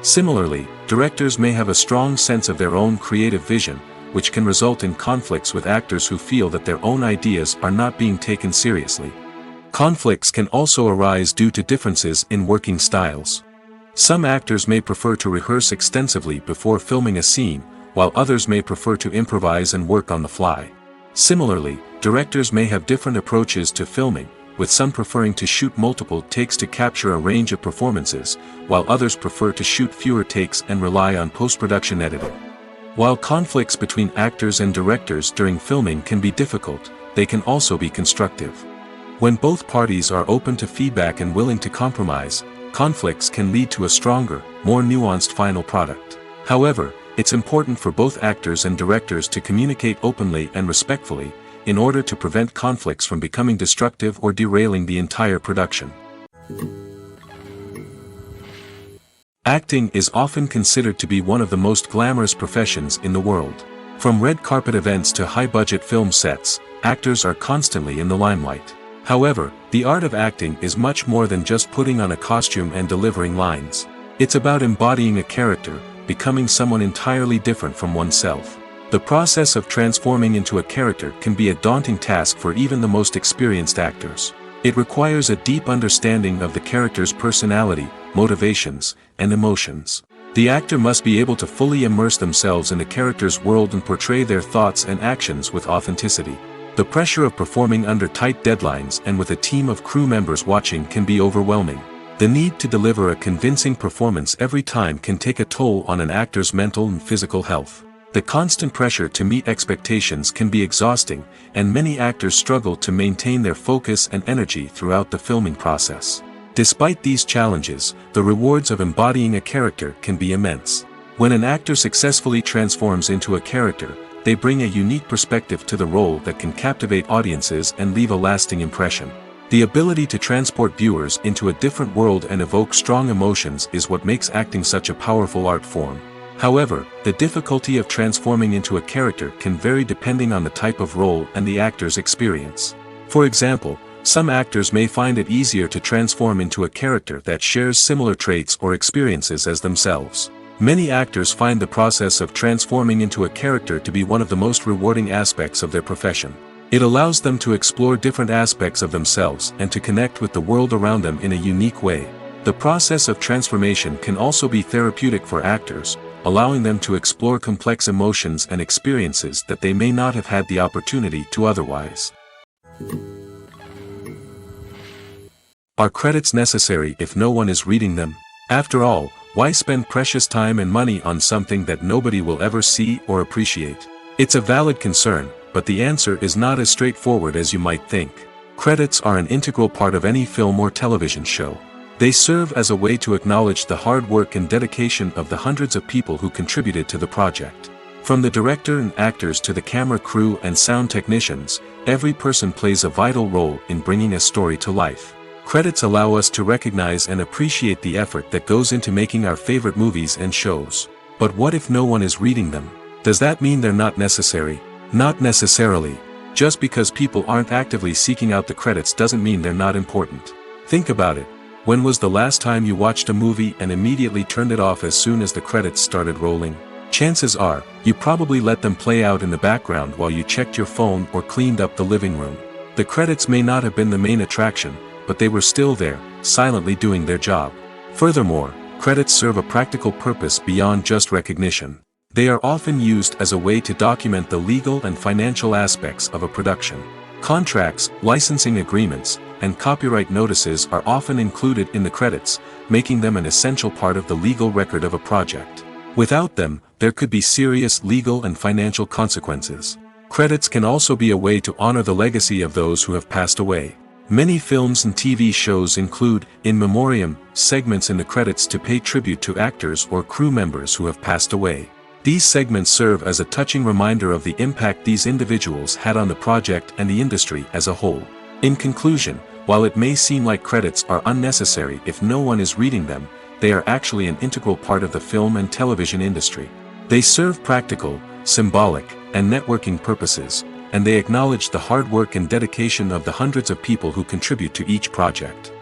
Similarly, directors may have a strong sense of their own creative vision, which can result in conflicts with actors who feel that their own ideas are not being taken seriously. Conflicts can also arise due to differences in working styles. Some actors may prefer to rehearse extensively before filming a scene, while others may prefer to improvise and work on the fly. Similarly, directors may have different approaches to filming, with some preferring to shoot multiple takes to capture a range of performances, while others prefer to shoot fewer takes and rely on post-production editing. While conflicts between actors and directors during filming can be difficult, they can also be constructive. When both parties are open to feedback and willing to compromise, conflicts can lead to a stronger, more nuanced final product. However, it's important for both actors and directors to communicate openly and respectfully, in order to prevent conflicts from becoming destructive or derailing the entire production. Acting is often considered to be one of the most glamorous professions in the world. From red carpet events to high-budget film sets, actors are constantly in the limelight. However, the art of acting is much more than just putting on a costume and delivering lines. It's about embodying a character, becoming someone entirely different from oneself. The process of transforming into a character can be a daunting task for even the most experienced actors. It requires a deep understanding of the character's personality, motivations, and emotions. The actor must be able to fully immerse themselves in the character's world and portray their thoughts and actions with authenticity. The pressure of performing under tight deadlines and with a team of crew members watching can be overwhelming. The need to deliver a convincing performance every time can take a toll on an actor's mental and physical health. The constant pressure to meet expectations can be exhausting, and many actors struggle to maintain their focus and energy throughout the filming process. Despite these challenges, the rewards of embodying a character can be immense. When an actor successfully transforms into a character, they bring a unique perspective to the role that can captivate audiences and leave a lasting impression. The ability to transport viewers into a different world and evoke strong emotions is what makes acting such a powerful art form. However, the difficulty of transforming into a character can vary depending on the type of role and the actor's experience. For example, some actors may find it easier to transform into a character that shares similar traits or experiences as themselves. Many actors find the process of transforming into a character to be one of the most rewarding aspects of their profession. It allows them to explore different aspects of themselves and to connect with the world around them in a unique way. The process of transformation can also be therapeutic for actors, allowing them to explore complex emotions and experiences that they may not have had the opportunity to otherwise. Are credits necessary if no one is reading them? After all, why spend precious time and money on something that nobody will ever see or appreciate? It's a valid concern, but the answer is not as straightforward as you might think. Credits are an integral part of any film or television show. They serve as a way to acknowledge the hard work and dedication of the hundreds of people who contributed to the project. From the director and actors to the camera crew and sound technicians, every person plays a vital role in bringing a story to life. Credits allow us to recognize and appreciate the effort that goes into making our favorite movies and shows. But what if no one is reading them? Does that mean they're not necessary? Not necessarily. Just because people aren't actively seeking out the credits doesn't mean they're not important. Think about it. When was the last time you watched a movie and immediately turned it off as soon as the credits started rolling? Chances are, you probably let them play out in the background while you checked your phone or cleaned up the living room. The credits may not have been the main attraction, but they were still there, silently doing their job. Furthermore, credits serve a practical purpose beyond just recognition. They are often used as a way to document the legal and financial aspects of a production. Contracts, licensing agreements, and copyright notices are often included in the credits, making them an essential part of the legal record of a project. Without them, there could be serious legal and financial consequences. Credits can also be a way to honor the legacy of those who have passed away. Many films and TV shows include, in memoriam, segments in the credits to pay tribute to actors or crew members who have passed away. These segments serve as a touching reminder of the impact these individuals had on the project and the industry as a whole. In conclusion, while it may seem like credits are unnecessary if no one is reading them, they are actually an integral part of the film and television industry. They serve practical, symbolic, and networking purposes, and they acknowledge the hard work and dedication of the hundreds of people who contribute to each project.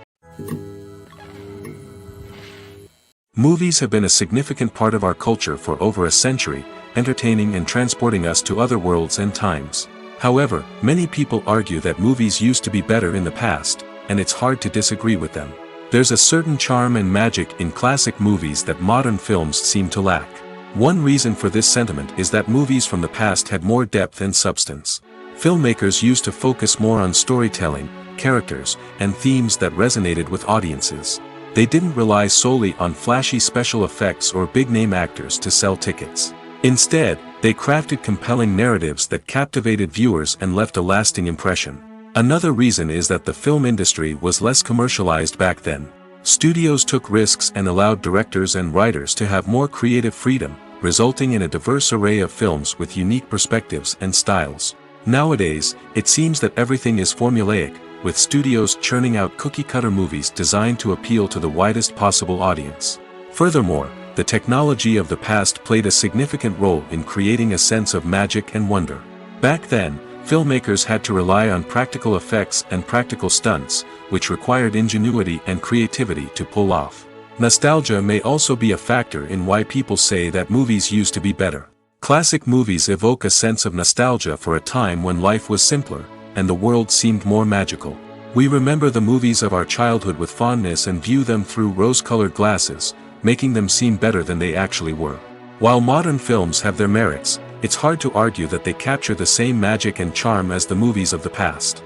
Movies have been a significant part of our culture for over a century, entertaining and transporting us to other worlds and times. However, many people argue that movies used to be better in the past, and it's hard to disagree with them. There's a certain charm and magic in classic movies that modern films seem to lack. One reason for this sentiment is that movies from the past had more depth and substance. Filmmakers used to focus more on storytelling, characters, and themes that resonated with audiences. They didn't rely solely on flashy special effects or big-name actors to sell tickets. Instead, they crafted compelling narratives that captivated viewers and left a lasting impression. Another reason is that the film industry was less commercialized back then. Studios took risks and allowed directors and writers to have more creative freedom, resulting in a diverse array of films with unique perspectives and styles. Nowadays, it seems that everything is formulaic, with studios churning out cookie-cutter movies designed to appeal to the widest possible audience. Furthermore, the technology of the past played a significant role in creating a sense of magic and wonder. Back then, filmmakers had to rely on practical effects and practical stunts, which required ingenuity and creativity to pull off. Nostalgia may also be a factor in why people say that movies used to be better. Classic movies evoke a sense of nostalgia for a time when life was simpler, and the world seemed more magical. We remember the movies of our childhood with fondness and view them through rose-colored glasses, making them seem better than they actually were. While modern films have their merits, it's hard to argue that they capture the same magic and charm as the movies of the past.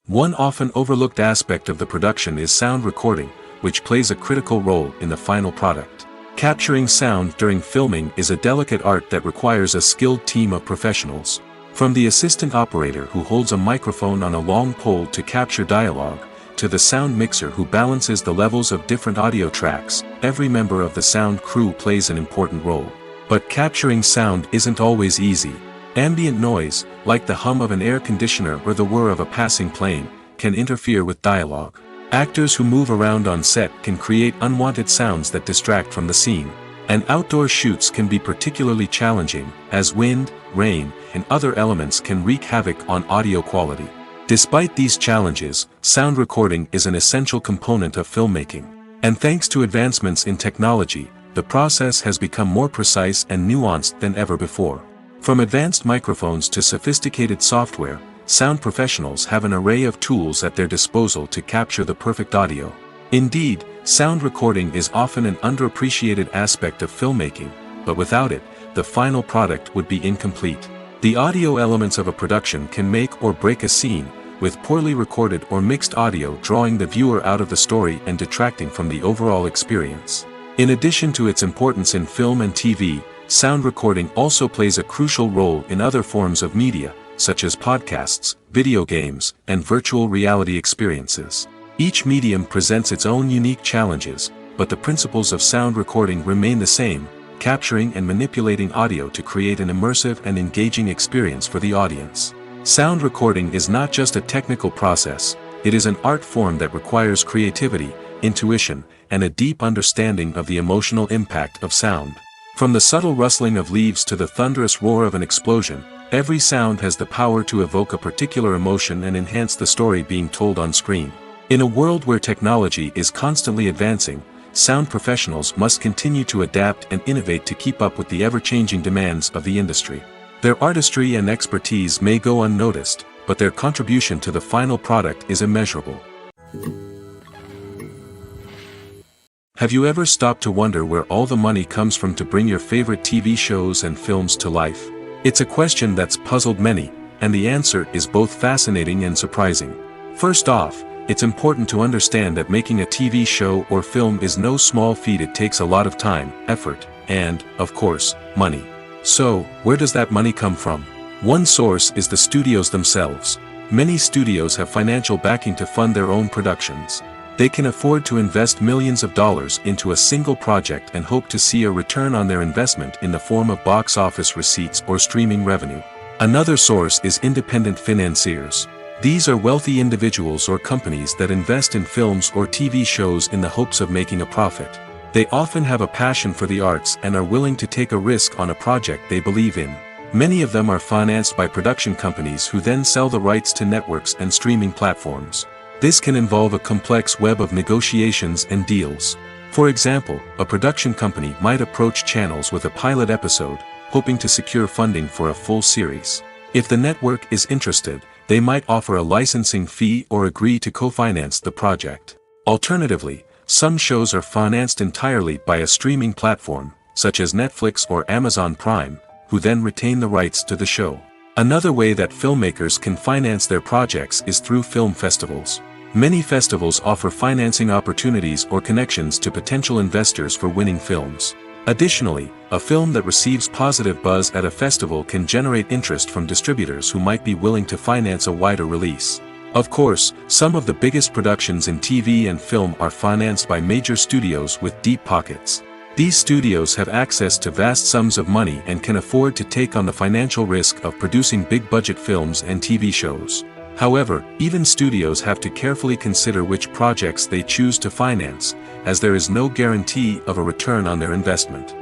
One often overlooked aspect of the production is sound recording, which plays a critical role in the final product. Capturing sound during filming is a delicate art that requires a skilled team of professionals. From the assistant operator who holds a microphone on a long pole to capture dialogue, to the sound mixer who balances the levels of different audio tracks, every member of the sound crew plays an important role. But capturing sound isn't always easy. Ambient noise, like the hum of an air conditioner or the whir of a passing plane, can interfere with dialogue. Actors who move around on set can create unwanted sounds that distract from the scene. And outdoor shoots can be particularly challenging, as wind, rain, and other elements can wreak havoc on audio quality. Despite these challenges, sound recording is an essential component of filmmaking. And thanks to advancements in technology, the process has become more precise and nuanced than ever before. From advanced microphones to sophisticated software, sound professionals have an array of tools at their disposal to capture the perfect audio. Indeed, sound recording is often an underappreciated aspect of filmmaking, but without it, the final product would be incomplete. The audio elements of a production can make or break a scene, with poorly recorded or mixed audio drawing the viewer out of the story and detracting from the overall experience. In addition to its importance in film and TV, sound recording also plays a crucial role in other forms of media, such as podcasts, video games, and virtual reality experiences. Each medium presents its own unique challenges, but the principles of sound recording remain the same, capturing and manipulating audio to create an immersive and engaging experience for the audience. Sound recording is not just a technical process, it is an art form that requires creativity, intuition, and a deep understanding of the emotional impact of sound. From the subtle rustling of leaves to the thunderous roar of an explosion, every sound has the power to evoke a particular emotion and enhance the story being told on screen. In a world where technology is constantly advancing, sound professionals must continue to adapt and innovate to keep up with the ever-changing demands of the industry. Their artistry and expertise may go unnoticed, but their contribution to the final product is immeasurable. Have you ever stopped to wonder where all the money comes from to bring your favorite TV shows and films to life? It's a question that's puzzled many, and the answer is both fascinating and surprising. First off, it's important to understand that making a TV show or film is no small feat. It takes a lot of time, effort, and, of course, money. So, where does that money come from? One source is the studios themselves. Many studios have financial backing to fund their own productions. They can afford to invest millions of dollars into a single project and hope to see a return on their investment in the form of box office receipts or streaming revenue. Another source is independent financiers. These are wealthy individuals or companies that invest in films or TV shows in the hopes of making a profit. They often have a passion for the arts and are willing to take a risk on a project they believe in. Many of them are financed by production companies who then sell the rights to networks and streaming platforms. This can involve a complex web of negotiations and deals. For example, a production company might approach channels with a pilot episode, hoping to secure funding for a full series. If the network is interested, they might offer a licensing fee or agree to co-finance the project. Alternatively, some shows are financed entirely by a streaming platform, such as Netflix or Amazon Prime, who then retain the rights to the show. Another way that filmmakers can finance their projects is through film festivals. Many festivals offer financing opportunities or connections to potential investors for winning films. Additionally, a film that receives positive buzz at a festival can generate interest from distributors who might be willing to finance a wider release. Of course, some of the biggest productions in TV and film are financed by major studios with deep pockets. These studios have access to vast sums of money and can afford to take on the financial risk of producing big-budget films and TV shows. However, even studios have to carefully consider which projects they choose to finance, as there is no guarantee of a return on their investment.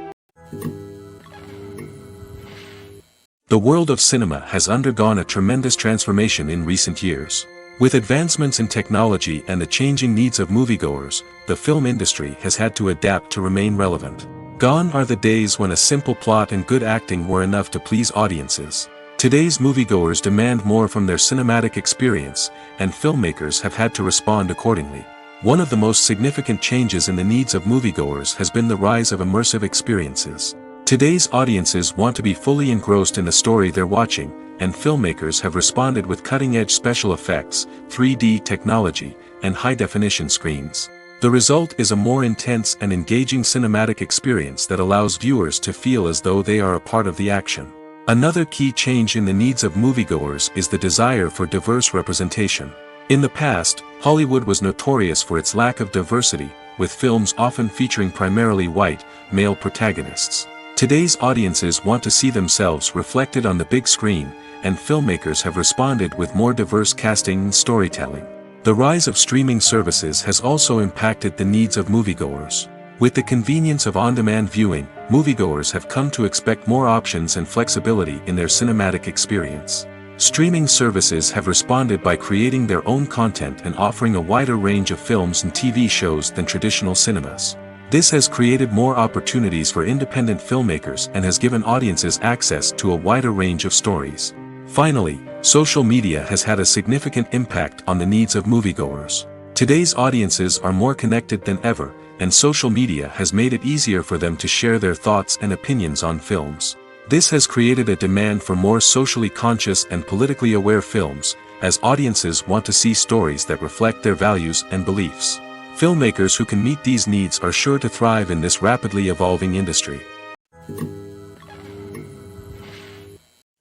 The world of cinema has undergone a tremendous transformation in recent years. With advancements in technology and the changing needs of moviegoers, the film industry has had to adapt to remain relevant. Gone are the days when a simple plot and good acting were enough to please audiences. Today's moviegoers demand more from their cinematic experience, and filmmakers have had to respond accordingly. One of the most significant changes in the needs of moviegoers has been the rise of immersive experiences. Today's audiences want to be fully engrossed in the story they're watching, and filmmakers have responded with cutting-edge special effects, 3D technology, and high-definition screens. The result is a more intense and engaging cinematic experience that allows viewers to feel as though they are a part of the action. Another key change in the needs of moviegoers is the desire for diverse representation. In the past, Hollywood was notorious for its lack of diversity, with films often featuring primarily white, male protagonists. Today's audiences want to see themselves reflected on the big screen, and filmmakers have responded with more diverse casting and storytelling. The rise of streaming services has also impacted the needs of moviegoers. With the convenience of on-demand viewing, moviegoers have come to expect more options and flexibility in their cinematic experience. Streaming services have responded by creating their own content and offering a wider range of films and TV shows than traditional cinemas. This has created more opportunities for independent filmmakers and has given audiences access to a wider range of stories. Finally, social media has had a significant impact on the needs of moviegoers. Today's audiences are more connected than ever, and social media has made it easier for them to share their thoughts and opinions on films. This has created a demand for more socially conscious and politically aware films, as audiences want to see stories that reflect their values and beliefs. Filmmakers who can meet these needs are sure to thrive in this rapidly evolving industry.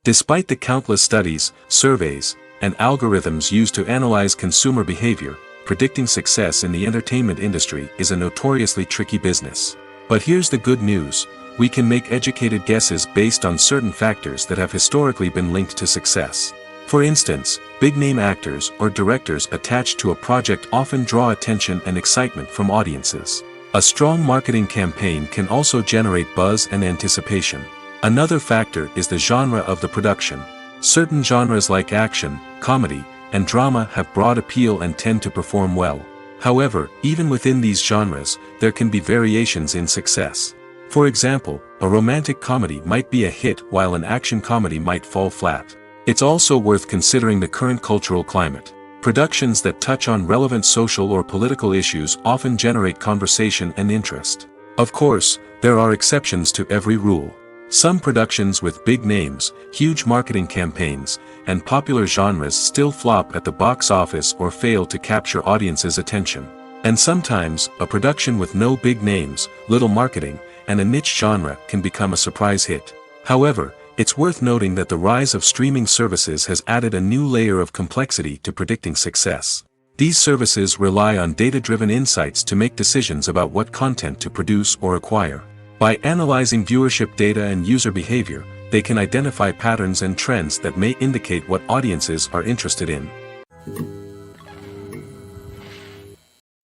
Despite the countless studies, surveys, and algorithms used to analyze consumer behavior, predicting success in the entertainment industry is a notoriously tricky business. But here's the good news: we can make educated guesses based on certain factors that have historically been linked to success. For instance, big-name actors or directors attached to a project often draw attention and excitement from audiences. A strong marketing campaign can also generate buzz and anticipation. Another factor is the genre of the production. Certain genres like action, comedy, and drama have broad appeal and tend to perform well. However, even within these genres, there can be variations in success. For example, a romantic comedy might be a hit while an action comedy might fall flat. It's also worth considering the current cultural climate. Productions that touch on relevant social or political issues often generate conversation and interest. Of course, there are exceptions to every rule. Some productions with big names, huge marketing campaigns, and popular genres still flop at the box office or fail to capture audiences' attention. And sometimes, a production with no big names, little marketing, and a niche genre can become a surprise hit. However, it's worth noting that the rise of streaming services has added a new layer of complexity to predicting success. These services rely on data-driven insights to make decisions about what content to produce or acquire. By analyzing viewership data and user behavior, they can identify patterns and trends that may indicate what audiences are interested in.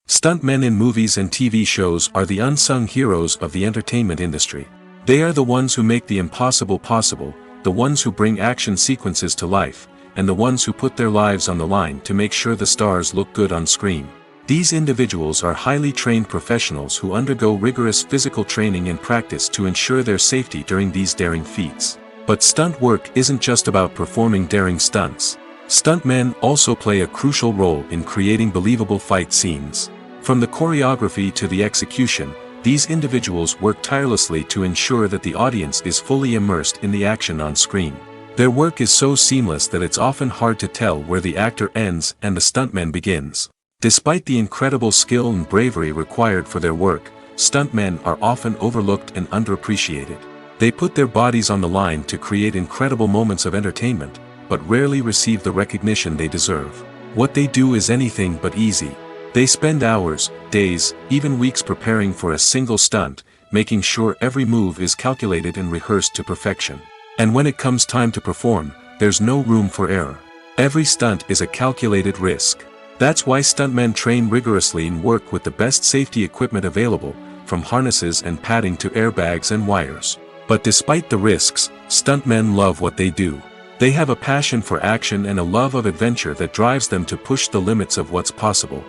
Stuntmen in movies and TV shows are the unsung heroes of the entertainment industry. They are the ones who make the impossible possible, the ones who bring action sequences to life, and the ones who put their lives on the line to make sure the stars look good on screen. These individuals are highly trained professionals who undergo rigorous physical training and practice to ensure their safety during these daring feats. But stunt work isn't just about performing daring stunts. Stuntmen also play a crucial role in creating believable fight scenes. From the choreography to the execution, these individuals work tirelessly to ensure that the audience is fully immersed in the action on screen. Their work is so seamless that it's often hard to tell where the actor ends and the stuntman begins. Despite the incredible skill and bravery required for their work, stuntmen are often overlooked and underappreciated. They put their bodies on the line to create incredible moments of entertainment, but rarely receive the recognition they deserve. What they do is anything but easy. They spend hours, days, even weeks preparing for a single stunt, making sure every move is calculated and rehearsed to perfection. And when it comes time to perform, there's no room for error. Every stunt is a calculated risk. That's why stuntmen train rigorously and work with the best safety equipment available, from harnesses and padding to airbags and wires. But despite the risks, stuntmen love what they do. They have a passion for action and a love of adventure that drives them to push the limits of what's possible.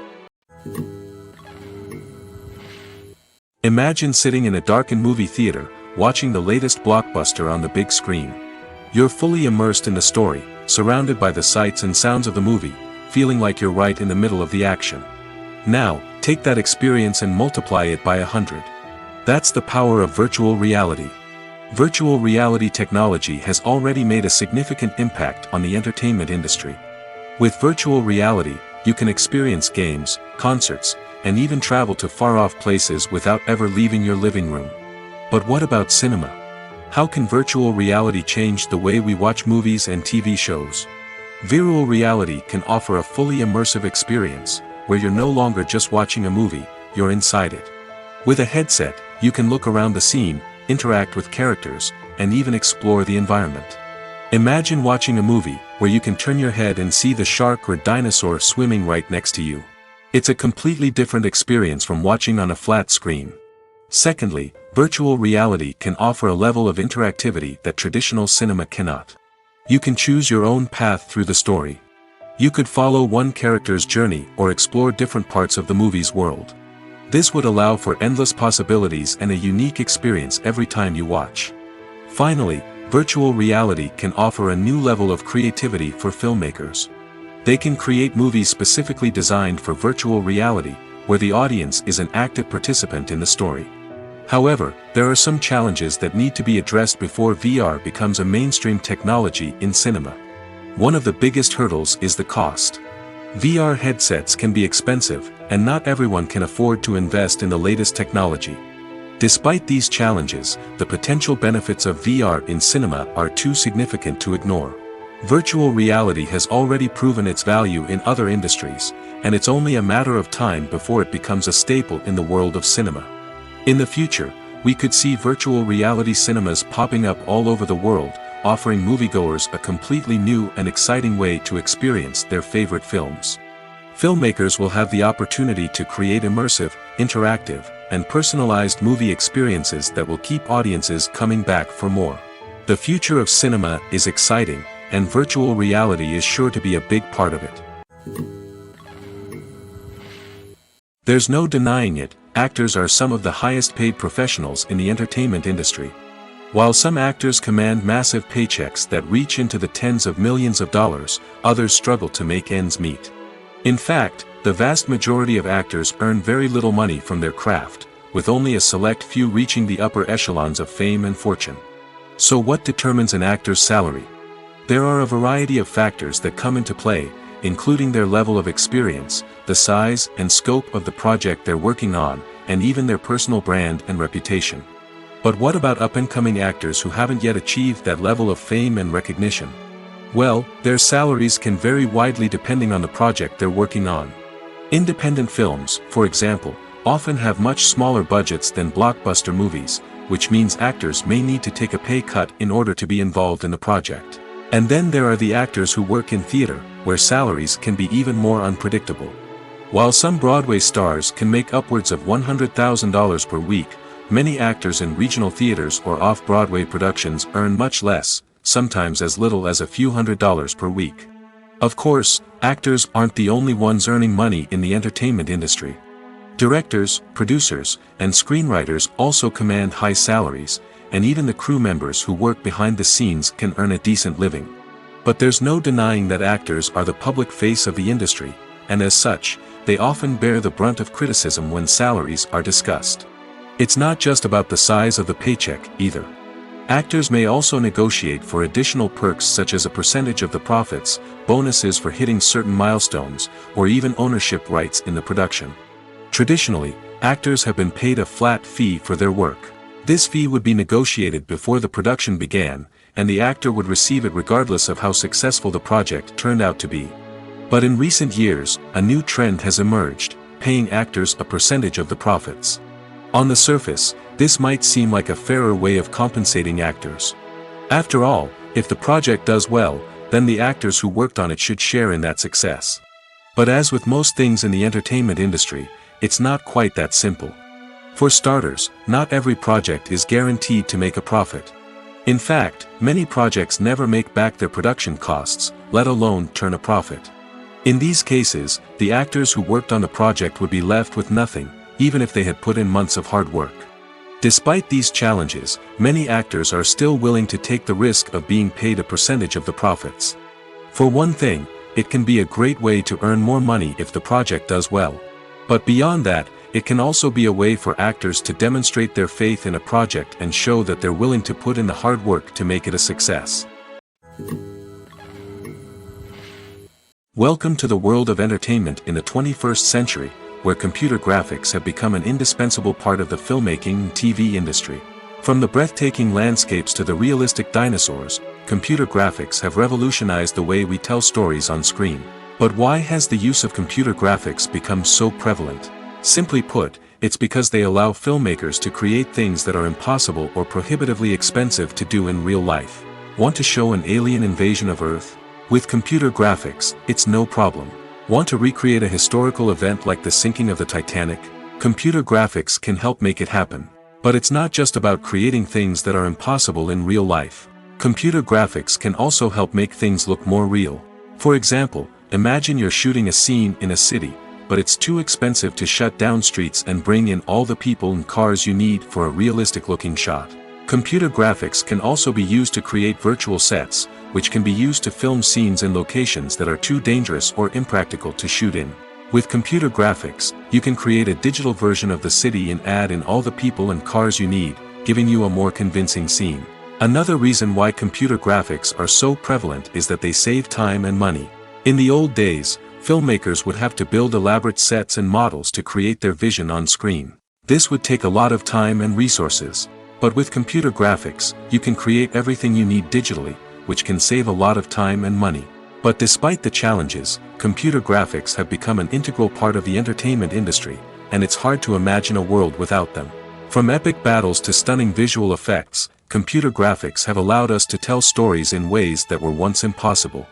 Imagine sitting in a darkened movie theater, watching the latest blockbuster on the big screen. You're fully immersed in the story, surrounded by the sights and sounds of the movie, feeling like you're right in the middle of the action. Now, take that experience and multiply it by 100. That's the power of virtual reality. Virtual reality technology has already made a significant impact on the entertainment industry. With virtual reality, you can experience games, concerts, and even travel to far-off places without ever leaving your living room. But what about cinema? How can virtual reality change the way we watch movies and TV shows? Virtual reality can offer a fully immersive experience, where you're no longer just watching a movie, you're inside it. With a headset, you can look around the scene, interact with characters, and even explore the environment. Imagine watching a movie where you can turn your head and see the shark or dinosaur swimming right next to you. It's a completely different experience from watching on a flat screen. Secondly, virtual reality can offer a level of interactivity that traditional cinema cannot. You can choose your own path through the story. You could follow one character's journey or explore different parts of the movie's world. This would allow for endless possibilities and a unique experience every time you watch. Finally, virtual reality can offer a new level of creativity for filmmakers. They can create movies specifically designed for virtual reality, where the audience is an active participant in the story. However, there are some challenges that need to be addressed before VR becomes a mainstream technology in cinema. One of the biggest hurdles is the cost. VR headsets can be expensive, and not everyone can afford to invest in the latest technology. Despite these challenges, the potential benefits of VR in cinema are too significant to ignore. Virtual reality has already proven its value in other industries, and it's only a matter of time before it becomes a staple in the world of cinema. In the future, we could see virtual reality cinemas popping up all over the world, offering moviegoers a completely new and exciting way to experience their favorite films. Filmmakers will have the opportunity to create immersive, interactive, and personalized movie experiences that will keep audiences coming back for more. The future of cinema is exciting, and virtual reality is sure to be a big part of it. There's no denying it, actors are some of the highest paid professionals in the entertainment industry. While some actors command massive paychecks that reach into the tens of millions of dollars, others struggle to make ends meet. In fact, the vast majority of actors earn very little money from their craft, with only a select few reaching the upper echelons of fame and fortune. So what determines an actor's salary? There are a variety of factors that come into play, including their level of experience, the size and scope of the project they're working on, and even their personal brand and reputation. But what about up-and-coming actors who haven't yet achieved that level of fame and recognition? Well, their salaries can vary widely depending on the project they're working on. Independent films, for example, often have much smaller budgets than blockbuster movies, which means actors may need to take a pay cut in order to be involved in the project. And then there are the actors who work in theater, where salaries can be even more unpredictable. While some Broadway stars can make upwards of $100,000 per week, many actors in regional theaters or off-Broadway productions earn much less, sometimes as little as a few $100s per week. Of course, actors aren't the only ones earning money in the entertainment industry. Directors, producers, and screenwriters also command high salaries, and even the crew members who work behind the scenes can earn a decent living. But there's no denying that actors are the public face of the industry, and as such, they often bear the brunt of criticism when salaries are discussed. It's not just about the size of the paycheck, either. Actors may also negotiate for additional perks such as a percentage of the profits, bonuses for hitting certain milestones, or even ownership rights in the production. Traditionally, actors have been paid a flat fee for their work. This fee would be negotiated before the production began, and the actor would receive it regardless of how successful the project turned out to be. But in recent years, a new trend has emerged, paying actors a percentage of the profits. On the surface, this might seem like a fairer way of compensating actors. After all, if the project does well, then the actors who worked on it should share in that success. But as with most things in the entertainment industry, it's not quite that simple. For starters, not every project is guaranteed to make a profit. In fact, many projects never make back their production costs, let alone turn a profit. In these cases, the actors who worked on the project would be left with nothing, even if they had put in months of hard work. Despite these challenges, many actors are still willing to take the risk of being paid a percentage of the profits. For one thing, it can be a great way to earn more money if the project does well. But beyond that, it can also be a way for actors to demonstrate their faith in a project and show that they're willing to put in the hard work to make it a success. Welcome to the world of entertainment in the 21st century, where computer graphics have become an indispensable part of the filmmaking and TV industry. From the breathtaking landscapes to the realistic dinosaurs, computer graphics have revolutionized the way we tell stories on screen. But why has the use of computer graphics become so prevalent? Simply put, it's because they allow filmmakers to create things that are impossible or prohibitively expensive to do in real life. Want to show an alien invasion of Earth? With computer graphics, it's no problem. Want to recreate a historical event like the sinking of the Titanic? Computer graphics can help make it happen. But it's not just about creating things that are impossible in real life. Computer graphics can also help make things look more real. For example, imagine you're shooting a scene in a city, but it's too expensive to shut down streets and bring in all the people and cars you need for a realistic-looking shot. Computer graphics can also be used to create virtual sets, which can be used to film scenes in locations that are too dangerous or impractical to shoot in. With computer graphics, you can create a digital version of the city and add in all the people and cars you need, giving you a more convincing scene. Another reason why computer graphics are so prevalent is that they save time and money. In the old days, filmmakers would have to build elaborate sets and models to create their vision on screen. This would take a lot of time and resources. But with computer graphics, you can create everything you need digitally, which can save a lot of time and money. But despite the challenges, computer graphics have become an integral part of the entertainment industry, and it's hard to imagine a world without them. From epic battles to stunning visual effects, computer graphics have allowed us to tell stories in ways that were once impossible.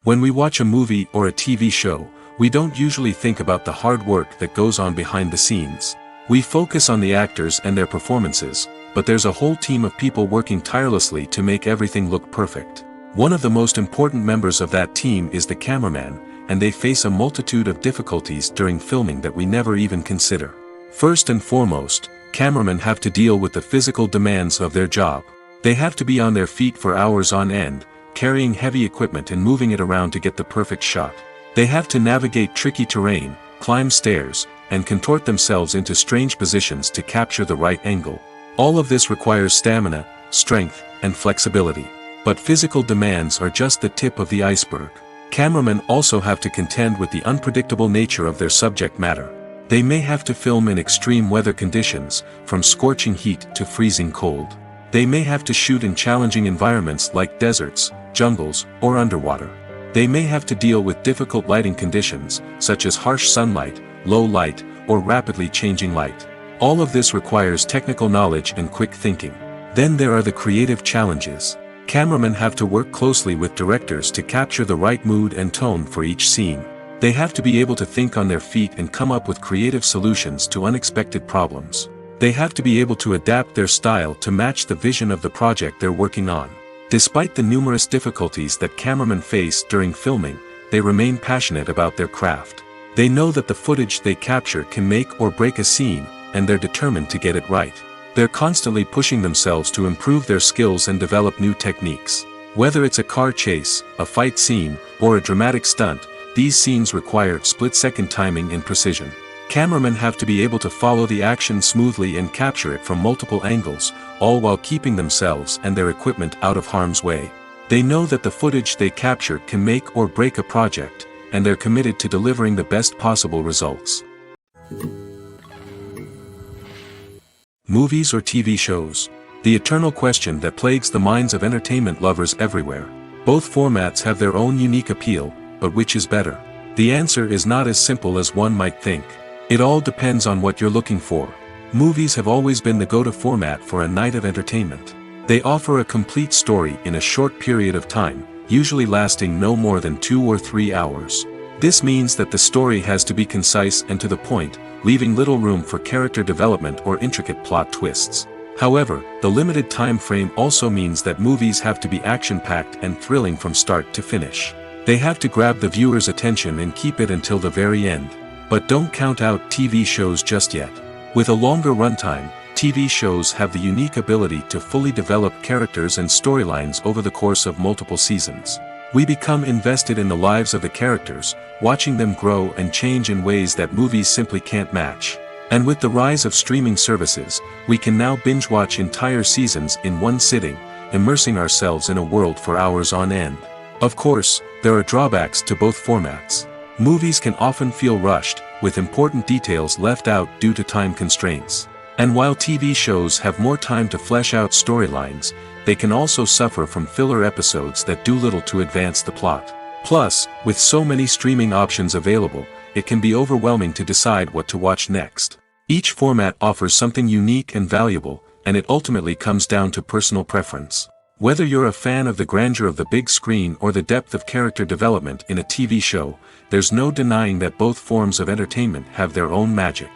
When we watch a movie or a TV show, we don't usually think about the hard work that goes on behind the scenes. We focus on the actors and their performances, but there's a whole team of people working tirelessly to make everything look perfect. One of the most important members of that team is the cameraman, and they face a multitude of difficulties during filming that we never even consider. First and foremost, cameramen have to deal with the physical demands of their job. They have to be on their feet for hours on end, carrying heavy equipment and moving it around to get the perfect shot. They have to navigate tricky terrain, climb stairs, and contort themselves into strange positions to capture the right angle. All of this requires stamina, strength, and flexibility. But physical demands are just the tip of the iceberg. Cameramen also have to contend with the unpredictable nature of their subject matter. They may have to film in extreme weather conditions, from scorching heat to freezing cold. They may have to shoot in challenging environments like deserts, jungles, or underwater. They may have to deal with difficult lighting conditions, such as harsh sunlight, low light, or rapidly changing light. All of this requires technical knowledge and quick thinking. Then there are the creative challenges. Cameramen have to work closely with directors to capture the right mood and tone for each scene. They have to be able to think on their feet and come up with creative solutions to unexpected problems. They have to be able to adapt their style to match the vision of the project they're working on. Despite the numerous difficulties that cameramen face during filming, they remain passionate about their craft. They know that the footage they capture can make or break a scene, and they're determined to get it right. They're constantly pushing themselves to improve their skills and develop new techniques. Whether it's a car chase, a fight scene, or a dramatic stunt, these scenes require split-second timing and precision. Cameramen have to be able to follow the action smoothly and capture it from multiple angles, all while keeping themselves and their equipment out of harm's way. They know that the footage they capture can make or break a project, and they're committed to delivering the best possible results. Movies or TV shows? The eternal question that plagues the minds of entertainment lovers everywhere. Both formats have their own unique appeal, but which is better? The answer is not as simple as one might think. It all depends on what you're looking for. Movies have always been the go-to format for a night of entertainment. They offer a complete story in a short period of time, usually lasting no more than 2 or 3 hours. This means that the story has to be concise and to the point, leaving little room for character development or intricate plot twists. However, the limited time frame also means that movies have to be action-packed and thrilling from start to finish. They have to grab the viewer's attention and keep it until the very end. But don't count out TV shows just yet. With a longer runtime, TV shows have the unique ability to fully develop characters and storylines over the course of multiple seasons. We become invested in the lives of the characters, watching them grow and change in ways that movies simply can't match. And with the rise of streaming services, we can now binge-watch entire seasons in one sitting, immersing ourselves in a world for hours on end. Of course, there are drawbacks to both formats. Movies can often feel rushed, with important details left out due to time constraints. And while TV shows have more time to flesh out storylines, they can also suffer from filler episodes that do little to advance the plot. Plus, with so many streaming options available, it can be overwhelming to decide what to watch next. Each format offers something unique and valuable, and it ultimately comes down to personal preference. Whether you're a fan of the grandeur of the big screen or the depth of character development in a TV show, there's no denying that both forms of entertainment have their own magic.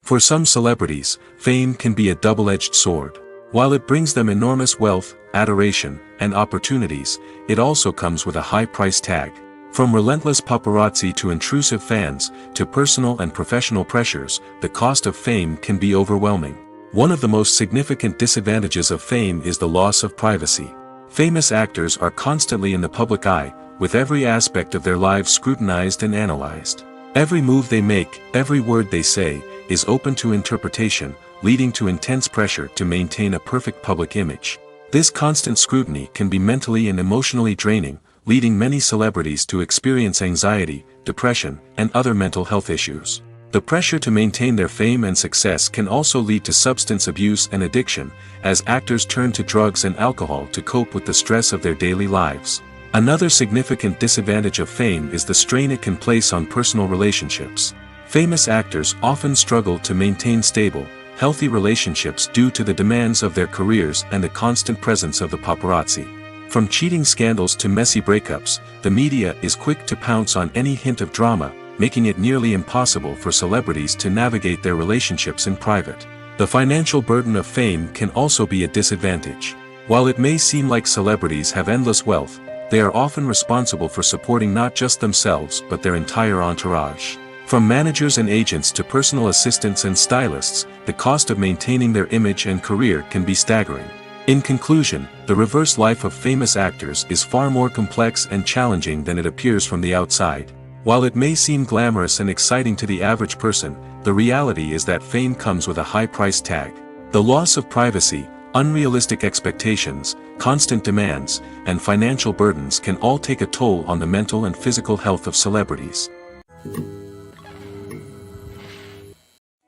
For some celebrities, fame can be a double-edged sword. While it brings them enormous wealth, adoration, and opportunities, it also comes with a high price tag. From relentless paparazzi to intrusive fans, to personal and professional pressures, the cost of fame can be overwhelming. One of the most significant disadvantages of fame is the loss of privacy. Famous actors are constantly in the public eye, with every aspect of their lives scrutinized and analyzed. Every move they make, every word they say, is open to interpretation, leading to intense pressure to maintain a perfect public image. This constant scrutiny can be mentally and emotionally draining, leading many celebrities to experience anxiety, depression, and other mental health issues. The pressure to maintain their fame and success can also lead to substance abuse and addiction, as actors turn to drugs and alcohol to cope with the stress of their daily lives. Another significant disadvantage of fame is the strain it can place on personal relationships. Famous actors often struggle to maintain stable, healthy relationships due to the demands of their careers and the constant presence of the paparazzi. From cheating scandals to messy breakups, the media is quick to pounce on any hint of drama, making it nearly impossible for celebrities to navigate their relationships in private. The financial burden of fame can also be a disadvantage. While it may seem like celebrities have endless wealth, they are often responsible for supporting not just themselves but their entire entourage. From managers and agents to personal assistants and stylists, the cost of maintaining their image and career can be staggering. In conclusion, the reverse life of famous actors is far more complex and challenging than it appears from the outside. While it may seem glamorous and exciting to the average person, the reality is that fame comes with a high price tag. The loss of privacy, unrealistic expectations, constant demands, and financial burdens can all take a toll on the mental and physical health of celebrities.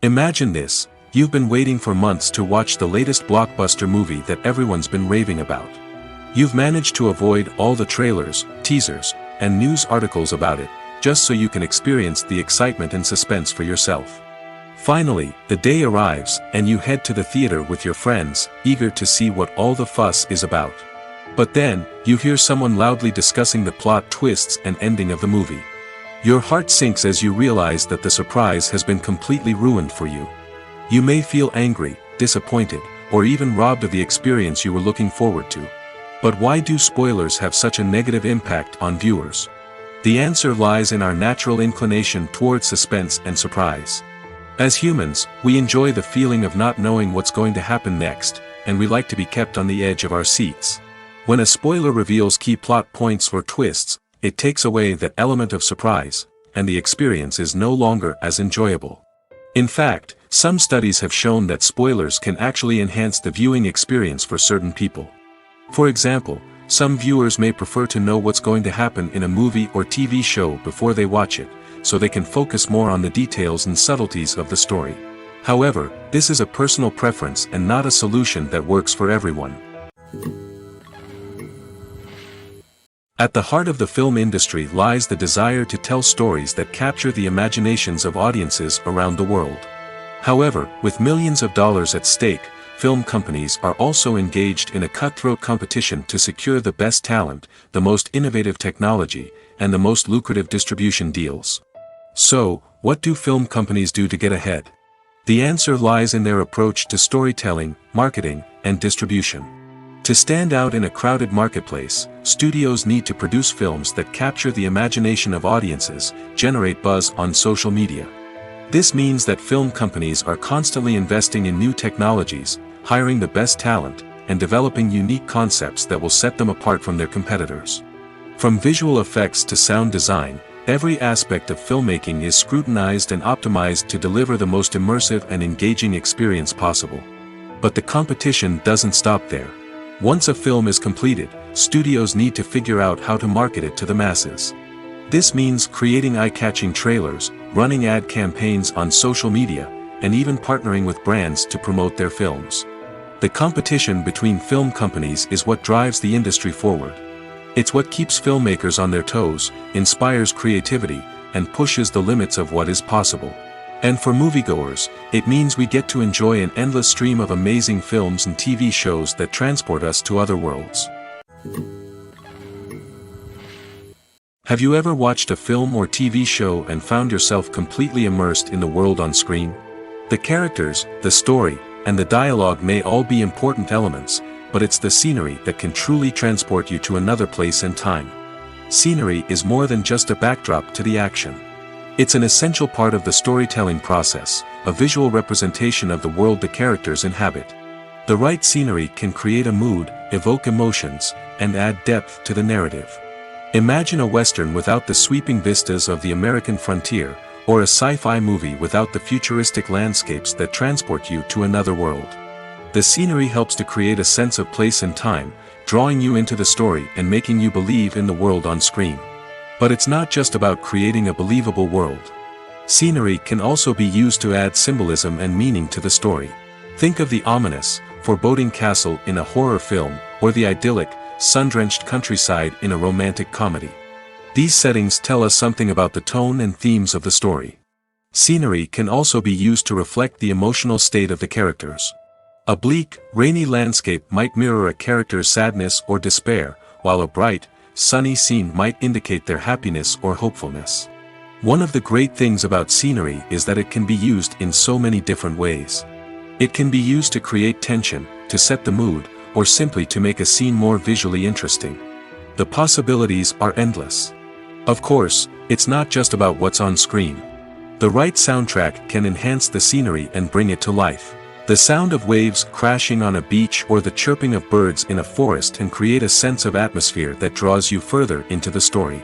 Imagine this: you've been waiting for months to watch the latest blockbuster movie that everyone's been raving about. You've managed to avoid all the trailers, teasers, and news articles about it, just so you can experience the excitement and suspense for yourself. Finally, the day arrives, and you head to the theater with your friends, eager to see what all the fuss is about. But then, you hear someone loudly discussing the plot twists and ending of the movie. Your heart sinks as you realize that the surprise has been completely ruined for you. You may feel angry, disappointed, or even robbed of the experience you were looking forward to. But why do spoilers have such a negative impact on viewers? The answer lies in our natural inclination towards suspense and surprise. As humans, we enjoy the feeling of not knowing what's going to happen next, and we like to be kept on the edge of our seats. When a spoiler reveals key plot points or twists, it takes away that element of surprise, and the experience is no longer as enjoyable. In fact, some studies have shown that spoilers can actually enhance the viewing experience for certain people. For example, some viewers may prefer to know what's going to happen in a movie or TV show before they watch it, so they can focus more on the details and subtleties of the story. However, this is a personal preference and not a solution that works for everyone. At the heart of the film industry lies the desire to tell stories that capture the imaginations of audiences around the world. However, with millions of dollars at stake, film companies are also engaged in a cutthroat competition to secure the best talent, the most innovative technology, and the most lucrative distribution deals. So, what do film companies do to get ahead? The answer lies in their approach to storytelling, marketing, and distribution. To stand out in a crowded marketplace, studios need to produce films that capture the imagination of audiences, generate buzz on social media. This means that film companies are constantly investing in new technologies, hiring the best talent, and developing unique concepts that will set them apart from their competitors. From visual effects to sound design, every aspect of filmmaking is scrutinized and optimized to deliver the most immersive and engaging experience possible. But the competition doesn't stop there. Once a film is completed, studios need to figure out how to market it to the masses. This means creating eye-catching trailers, running ad campaigns on social media, and even partnering with brands to promote their films. The competition between film companies is what drives the industry forward. It's what keeps filmmakers on their toes, inspires creativity, and pushes the limits of what is possible. And for moviegoers, it means we get to enjoy an endless stream of amazing films and TV shows that transport us to other worlds. Have you ever watched a film or TV show and found yourself completely immersed in the world on screen? The characters, the story, and the dialogue may all be important elements, but it's the scenery that can truly transport you to another place and time. Scenery is more than just a backdrop to the action. It's an essential part of the storytelling process, a visual representation of the world the characters inhabit. The right scenery can create a mood, evoke emotions, and add depth to the narrative. Imagine a Western without the sweeping vistas of the American frontier, or a sci-fi movie without the futuristic landscapes that transport you to another world. The scenery helps to create a sense of place and time, drawing you into the story and making you believe in the world on screen. But it's not just about creating a believable world. Scenery can also be used to add symbolism and meaning to the story. Think of the ominous, foreboding castle in a horror film, or the idyllic, sun-drenched countryside in a romantic comedy. These settings tell us something about the tone and themes of the story. Scenery can also be used to reflect the emotional state of the characters. A bleak, rainy landscape might mirror a character's sadness or despair, while a bright, sunny scene might indicate their happiness or hopefulness. One of the great things about scenery is that it can be used in so many different ways. It can be used to create tension, to set the mood, or simply to make a scene more visually interesting. The possibilities are endless. Of course, it's not just about what's on screen. The right soundtrack can enhance the scenery and bring it to life. The sound of waves crashing on a beach or the chirping of birds in a forest can create a sense of atmosphere that draws you further into the story.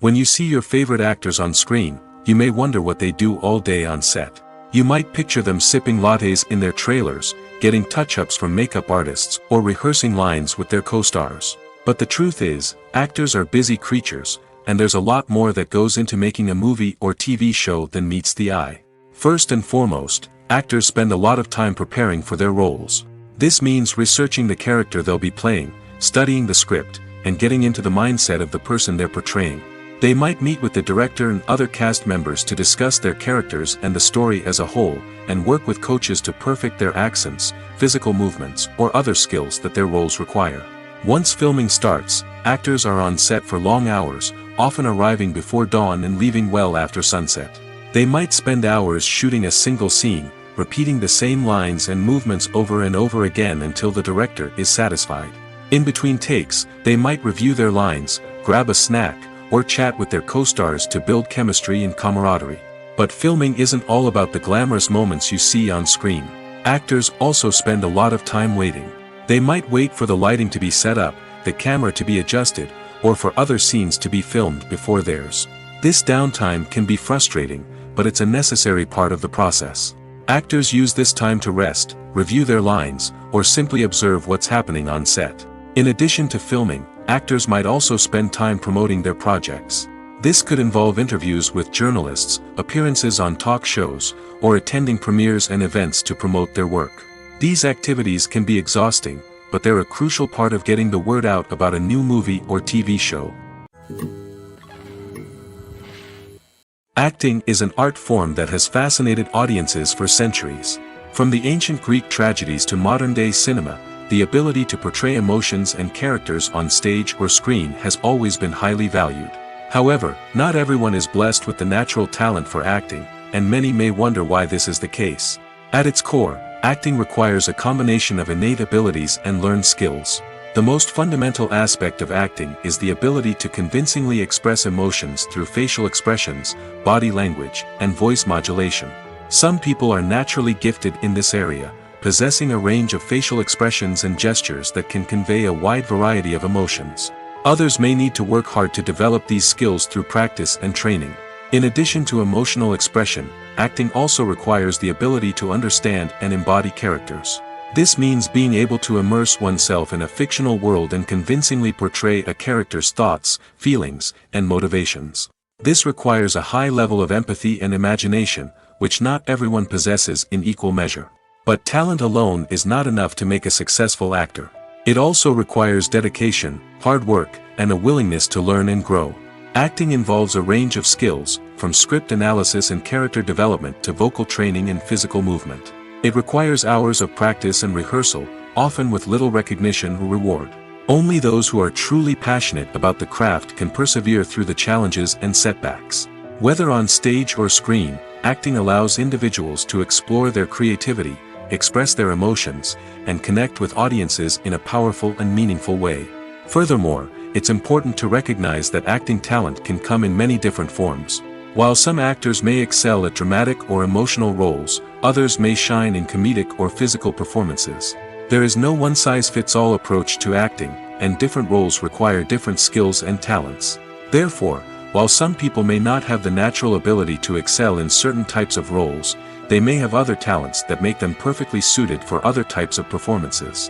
When you see your favorite actors on screen, you may wonder what they do all day on set. You might picture them sipping lattes in their trailers, getting touch-ups from makeup artists, or rehearsing lines with their co-stars. But the truth is, actors are busy creatures, and there's a lot more that goes into making a movie or TV show than meets the eye. First and foremost, actors spend a lot of time preparing for their roles. This means researching the character they'll be playing, studying the script, and getting into the mindset of the person they're portraying. They might meet with the director and other cast members to discuss their characters and the story as a whole, and work with coaches to perfect their accents, physical movements, or other skills that their roles require. Once filming starts, actors are on set for long hours, often arriving before dawn and leaving well after sunset. They might spend hours shooting a single scene, repeating the same lines and movements over and over again until the director is satisfied. In between takes, they might review their lines, grab a snack, or chat with their co-stars to build chemistry and camaraderie. But filming isn't all about the glamorous moments you see on screen. Actors also spend a lot of time waiting. They might wait for the lighting to be set up, the camera to be adjusted, or for other scenes to be filmed before theirs. This downtime can be frustrating, but it's a necessary part of the process. Actors use this time to rest, review their lines, or simply observe what's happening on set. In addition to filming, actors might also spend time promoting their projects. This could involve interviews with journalists, appearances on talk shows, or attending premieres and events to promote their work. These activities can be exhausting, but they're a crucial part of getting the word out about a new movie or TV show. Acting is an art form that has fascinated audiences for centuries. From the ancient Greek tragedies to modern-day cinema, the ability to portray emotions and characters on stage or screen has always been highly valued. However, not everyone is blessed with the natural talent for acting, and many may wonder why this is the case. At its core, acting requires a combination of innate abilities and learned skills. The most fundamental aspect of acting is the ability to convincingly express emotions through facial expressions, body language, and voice modulation. Some people are naturally gifted in this area, possessing a range of facial expressions and gestures that can convey a wide variety of emotions. Others may need to work hard to develop these skills through practice and training. In addition to emotional expression, acting also requires the ability to understand and embody characters. This means being able to immerse oneself in a fictional world and convincingly portray a character's thoughts, feelings, and motivations. This requires a high level of empathy and imagination, which not everyone possesses in equal measure. But talent alone is not enough to make a successful actor. It also requires dedication, hard work, and a willingness to learn and grow. Acting involves a range of skills, from script analysis and character development to vocal training and physical movement. It requires hours of practice and rehearsal, often with little recognition or reward. Only those who are truly passionate about the craft can persevere through the challenges and setbacks. Whether on stage or screen, acting allows individuals to explore their creativity, express their emotions, and connect with audiences in a powerful and meaningful way. Furthermore, it's important to recognize that acting talent can come in many different forms. While some actors may excel at dramatic or emotional roles, others may shine in comedic or physical performances. There is no one-size-fits-all approach to acting, and different roles require different skills and talents. Therefore, while some people may not have the natural ability to excel in certain types of roles, they may have other talents that make them perfectly suited for other types of performances.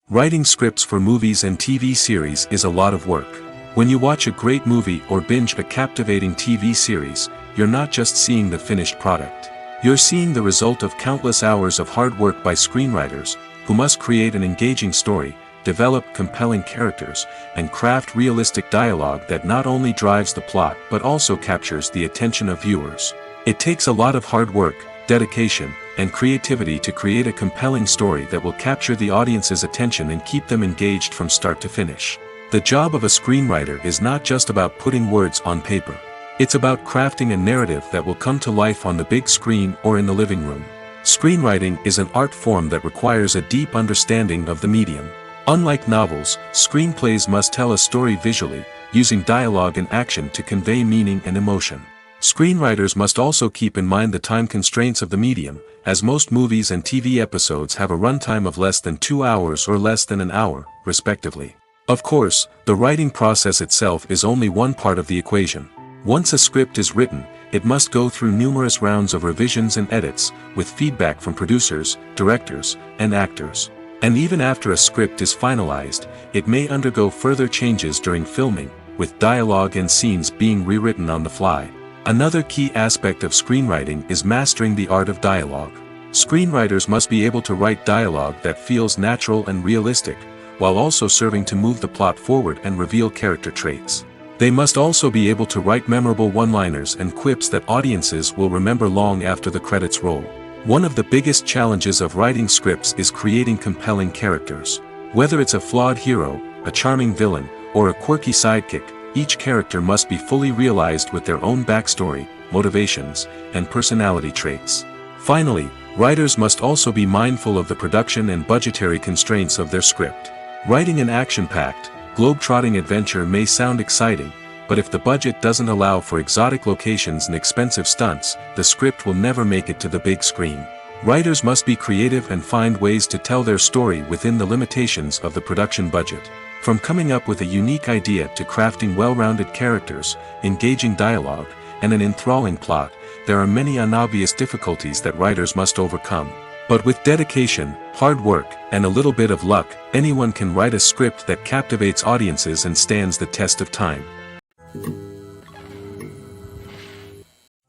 Writing scripts for movies and TV series is a lot of work. When you watch a great movie or binge a captivating TV series, you're not just seeing the finished product. You're seeing the result of countless hours of hard work by screenwriters, who must create an engaging story, develop compelling characters, and craft realistic dialogue that not only drives the plot but also captures the attention of viewers. It takes a lot of hard work, dedication, and creativity to create a compelling story that will capture the audience's attention and keep them engaged from start to finish. The job of a screenwriter is not just about putting words on paper. It's about crafting a narrative that will come to life on the big screen or in the living room. Screenwriting is an art form that requires a deep understanding of the medium. Unlike novels, screenplays must tell a story visually, using dialogue and action to convey meaning and emotion. Screenwriters must also keep in mind the time constraints of the medium, as most movies and TV episodes have a runtime of less than 2 hours or less than an hour, respectively. Of course, the writing process itself is only one part of the equation. Once a script is written, it must go through numerous rounds of revisions and edits, with feedback from producers, directors, and actors. And even after a script is finalized, it may undergo further changes during filming, with dialogue and scenes being rewritten on the fly. Another key aspect of screenwriting is mastering the art of dialogue. Screenwriters must be able to write dialogue that feels natural and realistic, while also serving to move the plot forward and reveal character traits. They must also be able to write memorable one-liners and quips that audiences will remember long after the credits roll. One of the biggest challenges of writing scripts is creating compelling characters. Whether it's a flawed hero, a charming villain, or a quirky sidekick, each character must be fully realized with their own backstory, motivations, and personality traits. Finally, writers must also be mindful of the production and budgetary constraints of their script. Writing an action-packed, globe-trotting adventure may sound exciting, but if the budget doesn't allow for exotic locations and expensive stunts, the script will never make it to the big screen. Writers must be creative and find ways to tell their story within the limitations of the production budget. From coming up with a unique idea to crafting well-rounded characters, engaging dialogue, and an enthralling plot, there are many unobvious difficulties that writers must overcome. But with dedication, hard work, and a little bit of luck, anyone can write a script that captivates audiences and stands the test of time.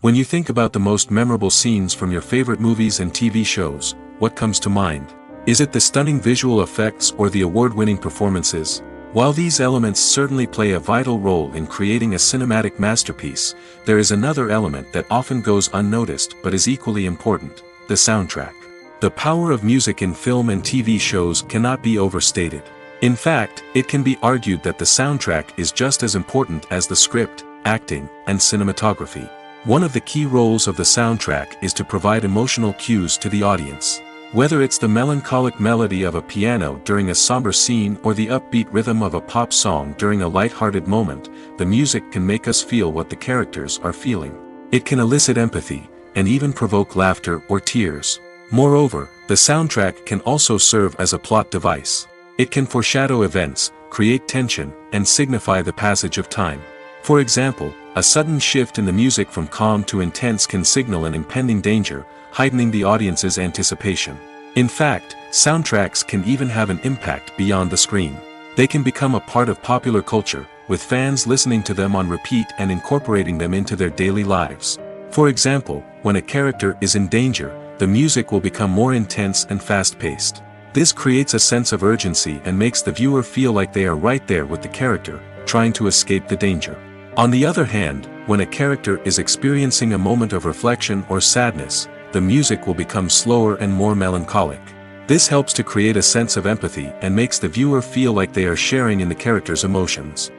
When you think about the most memorable scenes from your favorite movies and TV shows, what comes to mind? Is it the stunning visual effects or the award-winning performances? While these elements certainly play a vital role in creating a cinematic masterpiece, there is another element that often goes unnoticed but is equally important: the soundtrack. The power of music in film and TV shows cannot be overstated. In fact, it can be argued that the soundtrack is just as important as the script, acting, and cinematography. One of the key roles of the soundtrack is to provide emotional cues to the audience. Whether it's the melancholic melody of a piano during a somber scene or the upbeat rhythm of a pop song during a light-hearted moment, the music can make us feel what the characters are feeling. It can elicit empathy, and even provoke laughter or tears. Moreover, the soundtrack can also serve as a plot device. It can foreshadow events, create tension, and signify the passage of time. For example, a sudden shift in the music from calm to intense can signal an impending danger, heightening the audience's anticipation. In fact, soundtracks can even have an impact beyond the screen. They can become a part of popular culture, with fans listening to them on repeat and incorporating them into their daily lives. For example, when a character is in danger, the music will become more intense and fast-paced. This creates a sense of urgency and makes the viewer feel like they are right there with the character, trying to escape the danger. On the other hand, when a character is experiencing a moment of reflection or sadness, the music will become slower and more melancholic. This helps to create a sense of empathy and makes the viewer feel like they are sharing in the character's emotions.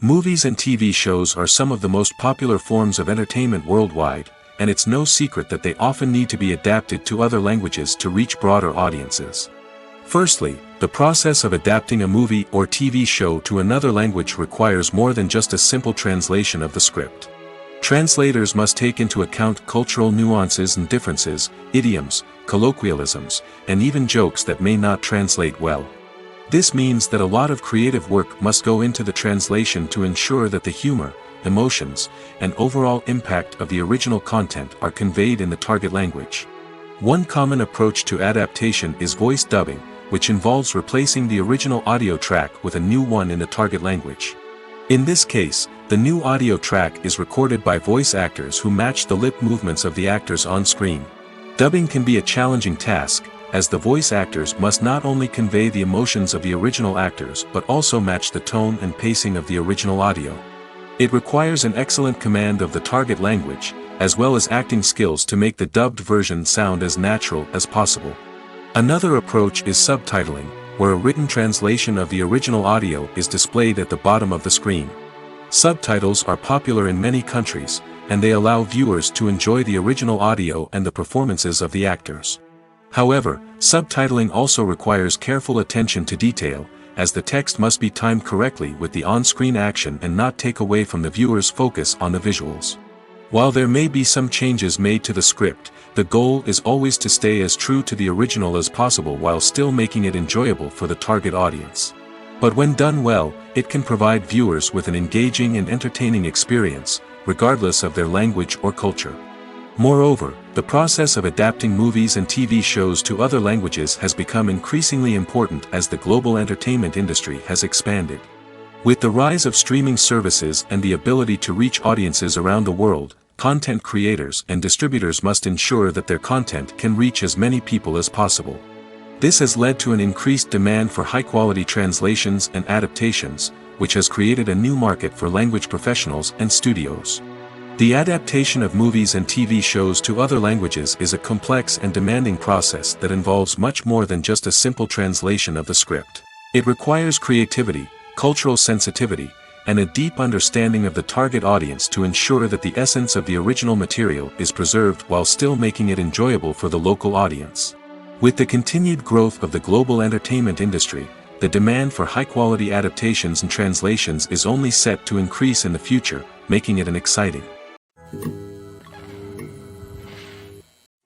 Movies and TV shows are some of the most popular forms of entertainment worldwide, and it's no secret that they often need to be adapted to other languages to reach broader audiences. Firstly, the process of adapting a movie or TV show to another language requires more than just a simple translation of the script. Translators must take into account cultural nuances and differences, idioms, colloquialisms, and even jokes that may not translate well. This means that a lot of creative work must go into the translation to ensure that the humor, emotions, and overall impact of the original content are conveyed in the target language. One common approach to adaptation is voice dubbing, which involves replacing the original audio track with a new one in the target language. In this case, the new audio track is recorded by voice actors who match the lip movements of the actors on screen. Dubbing can be a challenging task, as the voice actors must not only convey the emotions of the original actors but also match the tone and pacing of the original audio. It requires an excellent command of the target language, as well as acting skills to make the dubbed version sound as natural as possible. Another approach is subtitling, where a written translation of the original audio is displayed at the bottom of the screen. Subtitles are popular in many countries, and they allow viewers to enjoy the original audio and the performances of the actors. However, subtitling also requires careful attention to detail, as the text must be timed correctly with the on-screen action and not take away from the viewer's focus on the visuals. While there may be some changes made to the script, the goal is always to stay as true to the original as possible while still making it enjoyable for the target audience. But when done well, it can provide viewers with an engaging and entertaining experience, regardless of their language or culture. Moreover, the process of adapting movies and TV shows to other languages has become increasingly important as the global entertainment industry has expanded. With the rise of streaming services and the ability to reach audiences around the world, content creators and distributors must ensure that their content can reach as many people as possible. This has led to an increased demand for high-quality translations and adaptations, which has created a new market for language professionals and studios. The adaptation of movies and TV shows to other languages is a complex and demanding process that involves much more than just a simple translation of the script. It requires creativity, cultural sensitivity, and a deep understanding of the target audience to ensure that the essence of the original material is preserved while still making it enjoyable for the local audience. With the continued growth of the global entertainment industry, the demand for high-quality adaptations and translations is only set to increase in the future, making it an exciting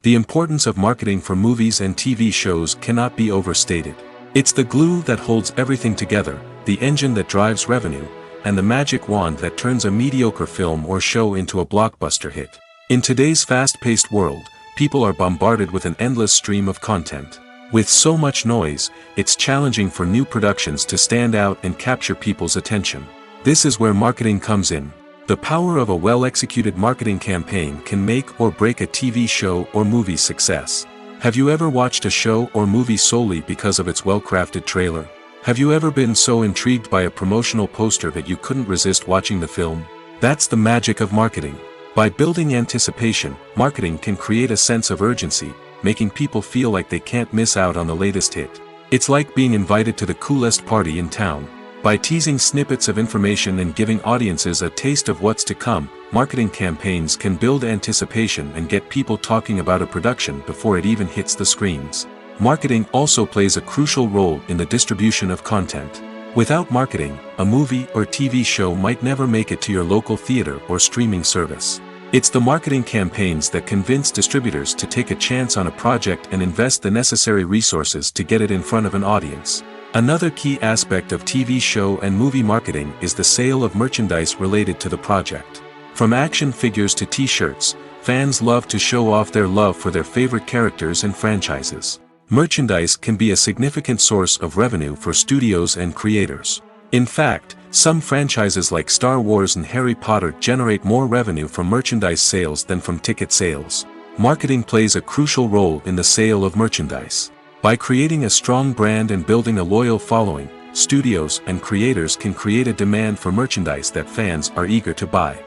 The importance of marketing for movies and TV shows cannot be overstated. It's the glue that holds everything together, the engine that drives revenue, and the magic wand that turns a mediocre film or show into a blockbuster hit. In today's fast-paced world, people are bombarded with an endless stream of content. With so much noise, it's challenging for new productions to stand out and capture people's attention. This is where marketing comes in. The power of a well-executed marketing campaign can make or break a TV show or movie's success. Have you ever watched a show or movie solely because of its well-crafted trailer? Have you ever been so intrigued by a promotional poster that you couldn't resist watching the film? That's the magic of marketing. By building anticipation, marketing can create a sense of urgency, making people feel like they can't miss out on the latest hit. It's like being invited to the coolest party in town. By teasing snippets of information and giving audiences a taste of what's to come, marketing campaigns can build anticipation and get people talking about a production before it even hits the screens. Marketing also plays a crucial role in the distribution of content. Without marketing, a movie or TV show might never make it to your local theater or streaming service. It's the marketing campaigns that convince distributors to take a chance on a project and invest the necessary resources to get it in front of an audience. Another key aspect of TV show and movie marketing is the sale of merchandise related to the project. From action figures to t-shirts, fans love to show off their love for their favorite characters and franchises. Merchandise can be a significant source of revenue for studios and creators. In fact, some franchises like Star Wars and Harry Potter generate more revenue from merchandise sales than from ticket sales. Marketing plays a crucial role in the sale of merchandise. By creating a strong brand and building a loyal following, studios and creators can create a demand for merchandise that fans are eager to buy.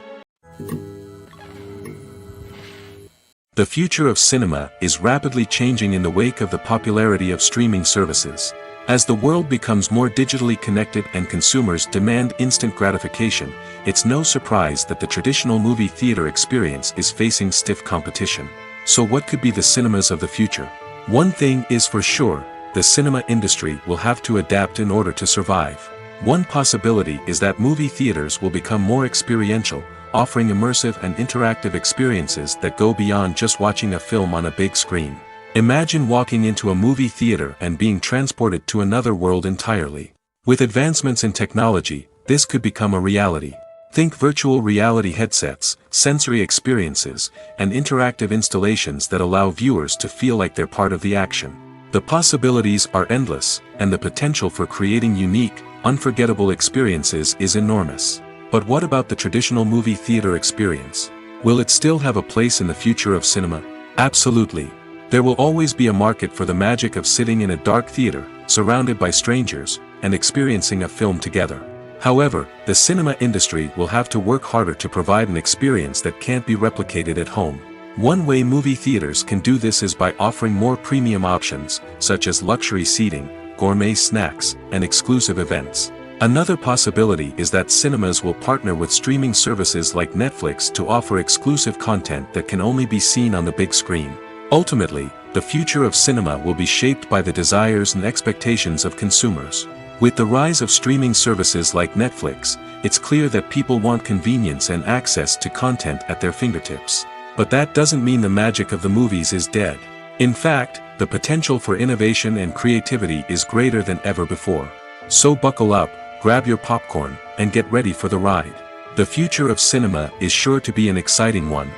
The future of cinema is rapidly changing in the wake of the popularity of streaming services. As the world becomes more digitally connected and consumers demand instant gratification, it's no surprise that the traditional movie theater experience is facing stiff competition. So what could be the cinemas of the future? One thing is for sure, the cinema industry will have to adapt in order to survive. One possibility is that movie theaters will become more experiential, offering immersive and interactive experiences that go beyond just watching a film on a big screen. Imagine walking into a movie theater and being transported to another world entirely. With advancements in technology, this could become a reality. Think virtual reality headsets, sensory experiences, and interactive installations that allow viewers to feel like they're part of the action. The possibilities are endless, and the potential for creating unique, unforgettable experiences is enormous. But what about the traditional movie theater experience? Will it still have a place in the future of cinema? Absolutely. There will always be a market for the magic of sitting in a dark theater, surrounded by strangers, and experiencing a film together. However, the cinema industry will have to work harder to provide an experience that can't be replicated at home. One way movie theaters can do this is by offering more premium options, such as luxury seating, gourmet snacks, and exclusive events. Another possibility is that cinemas will partner with streaming services like Netflix to offer exclusive content that can only be seen on the big screen. Ultimately, the future of cinema will be shaped by the desires and expectations of consumers. With the rise of streaming services like Netflix, it's clear that people want convenience and access to content at their fingertips. But that doesn't mean the magic of the movies is dead. In fact, the potential for innovation and creativity is greater than ever before. So buckle up, grab your popcorn, and get ready for the ride. The future of cinema is sure to be an exciting one.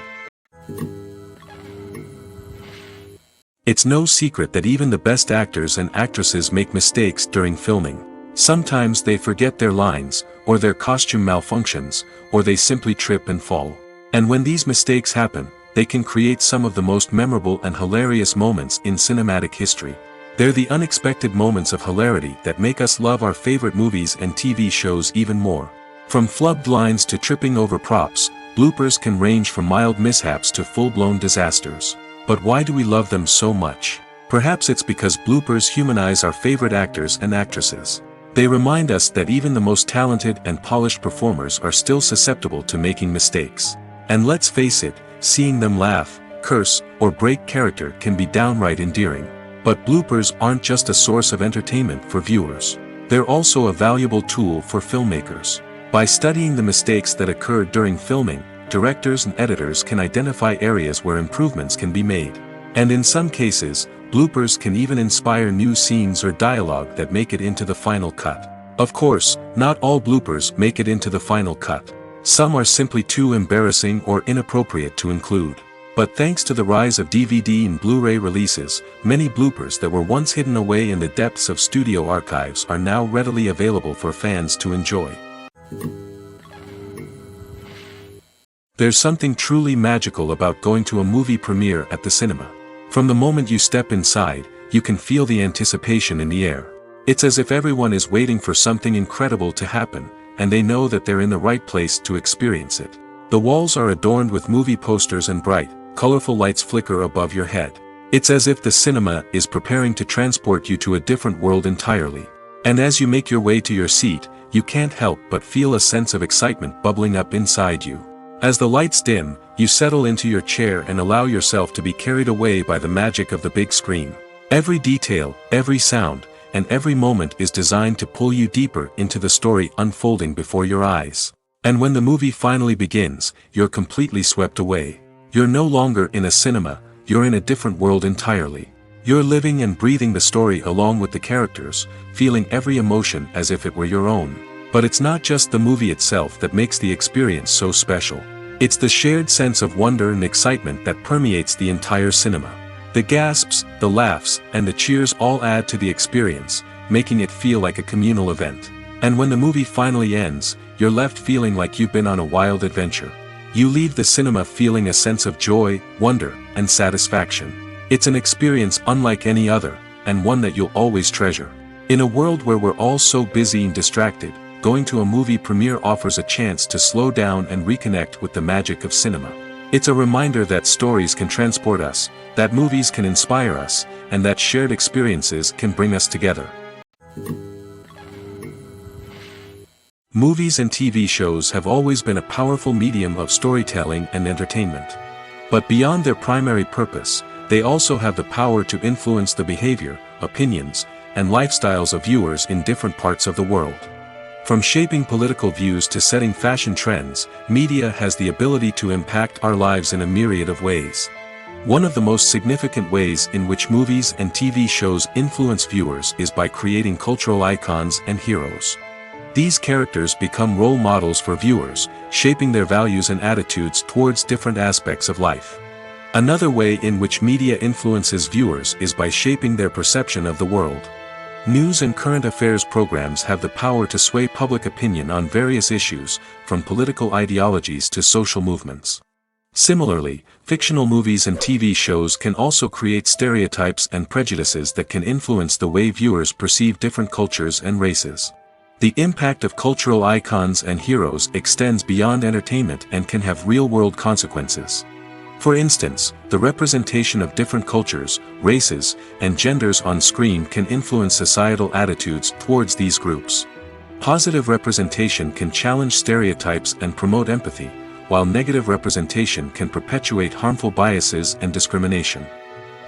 It's no secret that even the best actors and actresses make mistakes during filming. Sometimes they forget their lines, or their costume malfunctions, or they simply trip and fall. And when these mistakes happen, they can create some of the most memorable and hilarious moments in cinematic history. They're the unexpected moments of hilarity that make us love our favorite movies and TV shows even more. From flubbed lines to tripping over props, bloopers can range from mild mishaps to full-blown disasters. But why do we love them so much? Perhaps it's because bloopers humanize our favorite actors and actresses. They remind us that even the most talented and polished performers are still susceptible to making mistakes. And let's face it, seeing them laugh, curse, or break character can be downright endearing. But bloopers aren't just a source of entertainment for viewers. They're also a valuable tool for filmmakers. By studying the mistakes that occurred during filming, directors and editors can identify areas where improvements can be made. And in some cases, bloopers can even inspire new scenes or dialogue that make it into the final cut. Of course, not all bloopers make it into the final cut. Some are simply too embarrassing or inappropriate to include. But thanks to the rise of DVD and Blu-ray releases, many bloopers that were once hidden away in the depths of studio archives are now readily available for fans to enjoy. There's something truly magical about going to a movie premiere at the cinema. From the moment you step inside, you can feel the anticipation in the air. It's as if everyone is waiting for something incredible to happen, and they know that they're in the right place to experience it. The walls are adorned with movie posters and bright, colorful lights flicker above your head. It's as if the cinema is preparing to transport you to a different world entirely. And as you make your way to your seat, you can't help but feel a sense of excitement bubbling up inside you. As the lights dim, you settle into your chair and allow yourself to be carried away by the magic of the big screen. Every detail, every sound, and every moment is designed to pull you deeper into the story unfolding before your eyes. And when the movie finally begins, you're completely swept away. You're no longer in a cinema, you're in a different world entirely. You're living and breathing the story along with the characters, feeling every emotion as if it were your own. But it's not just the movie itself that makes the experience so special. It's the shared sense of wonder and excitement that permeates the entire cinema. The gasps, the laughs, and the cheers all add to the experience, making it feel like a communal event. And when the movie finally ends, you're left feeling like you've been on a wild adventure. You leave the cinema feeling a sense of joy, wonder, and satisfaction. It's an experience unlike any other, and one that you'll always treasure. In a world where we're all so busy and distracted, going to a movie premiere offers a chance to slow down and reconnect with the magic of cinema. It's a reminder that stories can transport us, that movies can inspire us, and that shared experiences can bring us together. Movies and TV shows have always been a powerful medium of storytelling and entertainment. But beyond their primary purpose, they also have the power to influence the behavior, opinions, and lifestyles of viewers in different parts of the world. From shaping political views to setting fashion trends, media has the ability to impact our lives in a myriad of ways. One of the most significant ways in which movies and TV shows influence viewers is by creating cultural icons and heroes. These characters become role models for viewers, shaping their values and attitudes towards different aspects of life. Another way in which media influences viewers is by shaping their perception of the world. News and current affairs programs have the power to sway public opinion on various issues, from political ideologies to social movements. Similarly, fictional movies and TV shows can also create stereotypes and prejudices that can influence the way viewers perceive different cultures and races. The impact of cultural icons and heroes extends beyond entertainment and can have real-world consequences. For instance, the representation of different cultures, races, and genders on screen can influence societal attitudes towards these groups. Positive representation can challenge stereotypes and promote empathy, while negative representation can perpetuate harmful biases and discrimination.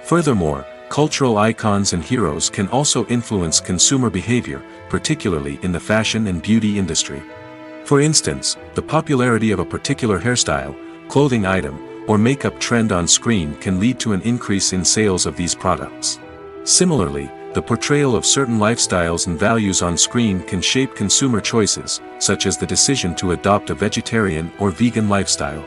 Furthermore, cultural icons and heroes can also influence consumer behavior, particularly in the fashion and beauty industry. For instance, the popularity of a particular hairstyle, clothing item, or makeup trend on screen can lead to an increase in sales of these products. Similarly, the portrayal of certain lifestyles and values on screen can shape consumer choices, such as the decision to adopt a vegetarian or vegan lifestyle.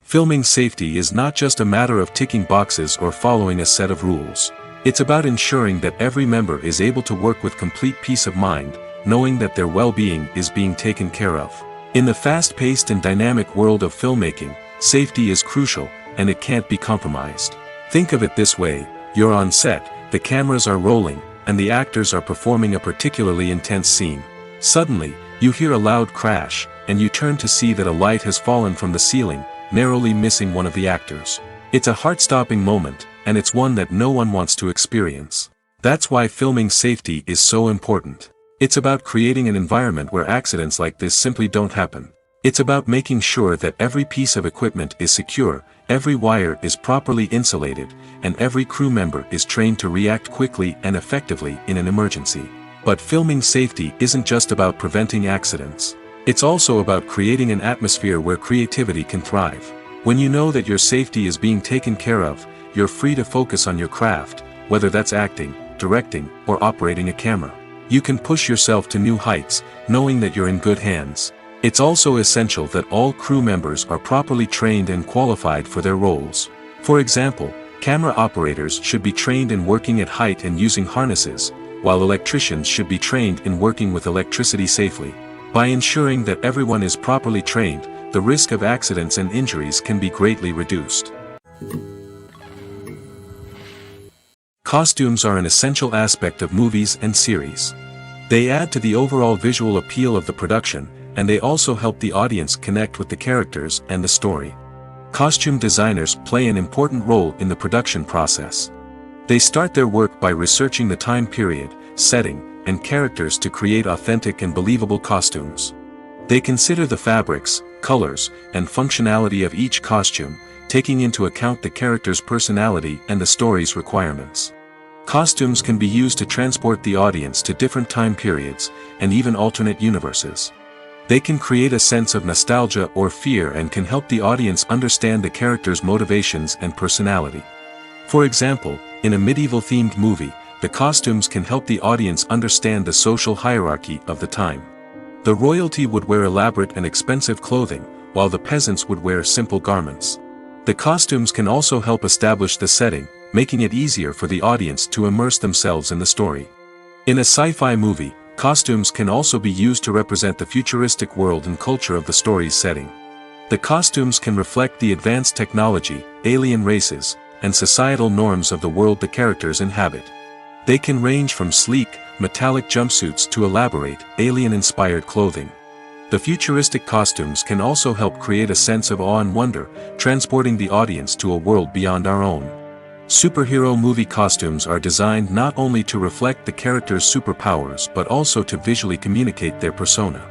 Filming safety is not just a matter of ticking boxes or following a set of rules. It's about ensuring that every member is able to work with complete peace of mind, knowing that their well-being is being taken care of. In the fast-paced and dynamic world of filmmaking, safety is crucial, and it can't be compromised. Think of it this way: you're on set, the cameras are rolling, and the actors are performing a particularly intense scene. Suddenly, you hear a loud crash, and you turn to see that a light has fallen from the ceiling, narrowly missing one of the actors. It's a heart-stopping moment, and it's one that no one wants to experience. That's why filming safety is so important. It's about creating an environment where accidents like this simply don't happen. It's about making sure that every piece of equipment is secure, every wire is properly insulated, and every crew member is trained to react quickly and effectively in an emergency. But filming safety isn't just about preventing accidents. It's also about creating an atmosphere where creativity can thrive. When you know that your safety is being taken care of, you're free to focus on your craft, whether that's acting, directing, or operating a camera. You can push yourself to new heights, knowing that you're in good hands. It's also essential that all crew members are properly trained and qualified for their roles. For example, camera operators should be trained in working at height and using harnesses, while electricians should be trained in working with electricity safely. By ensuring that everyone is properly trained, the risk of accidents and injuries can be greatly reduced. Costumes are an essential aspect of movies and series. They add to the overall visual appeal of the production, and they also help the audience connect with the characters and the story. Costume designers play an important role in the production process. They start their work by researching the time period, setting, and characters to create authentic and believable costumes. They consider the fabrics, colors, and functionality of each costume, taking into account the character's personality and the story's requirements. Costumes can be used to transport the audience to different time periods, and even alternate universes. They can create a sense of nostalgia or fear and can help the audience understand the character's motivations and personality. For example, in a medieval-themed movie, the costumes can help the audience understand the social hierarchy of the time. The royalty would wear elaborate and expensive clothing, while the peasants would wear simple garments. The costumes can also help establish the setting, making it easier for the audience to immerse themselves in the story. In a sci-fi movie, costumes can also be used to represent the futuristic world and culture of the story's setting. The costumes can reflect the advanced technology, alien races, and societal norms of the world the characters inhabit. They can range from sleek, metallic jumpsuits to elaborate, alien-inspired clothing. The futuristic costumes can also help create a sense of awe and wonder, transporting the audience to a world beyond our own. Superhero movie costumes are designed not only to reflect the character's superpowers but also to visually communicate their persona.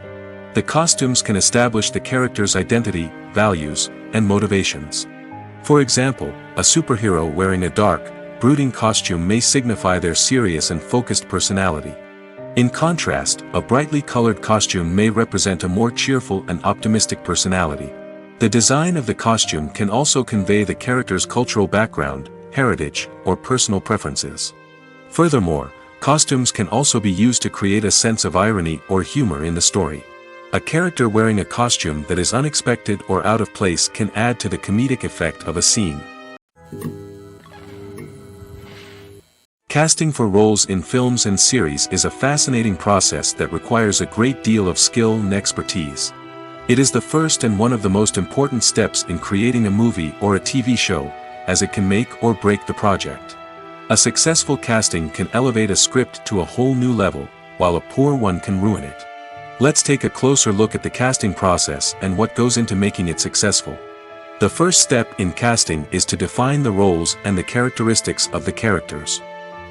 The costumes can establish the character's identity, values, and motivations. For example, a superhero wearing a dark, brooding costume may signify their serious and focused personality. In contrast, a brightly colored costume may represent a more cheerful and optimistic personality. The design of the costume can also convey the character's cultural background, heritage, or personal preferences. Furthermore, costumes can also be used to create a sense of irony or humor in the story. A character wearing a costume that is unexpected or out of place can add to the comedic effect of a scene. Casting for roles in films and series is a fascinating process that requires a great deal of skill and expertise. It is the first and one of the most important steps in creating a movie or a TV show, as it can make or break the project. A successful casting can elevate a script to a whole new level, while a poor one can ruin it. Let's take a closer look at the casting process and what goes into making it successful. The first step in casting is to define the roles and the characteristics of the characters.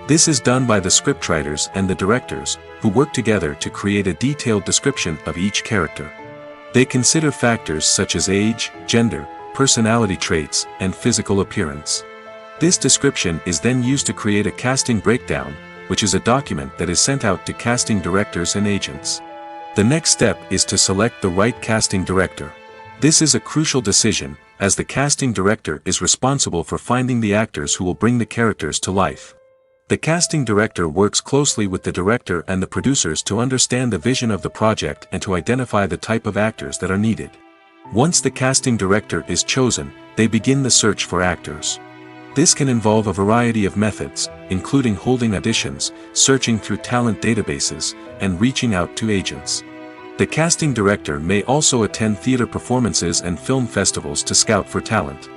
This is done by the scriptwriters and the directors, who work together to create a detailed description of each character. They consider factors such as age, gender, personality traits, and physical appearance. This description is then used to create a casting breakdown, which is a document that is sent out to casting directors and agents. The next step is to select the right casting director. This is a crucial decision, as the casting director is responsible for finding the actors who will bring the characters to life. The casting director works closely with the director and the producers to understand the vision of the project and to identify the type of actors that are needed. Once the casting director is chosen, they begin the search for actors. This can involve a variety of methods, including holding auditions, searching through talent databases, and reaching out to agents. The casting director may also attend theater performances and film festivals to scout for talent.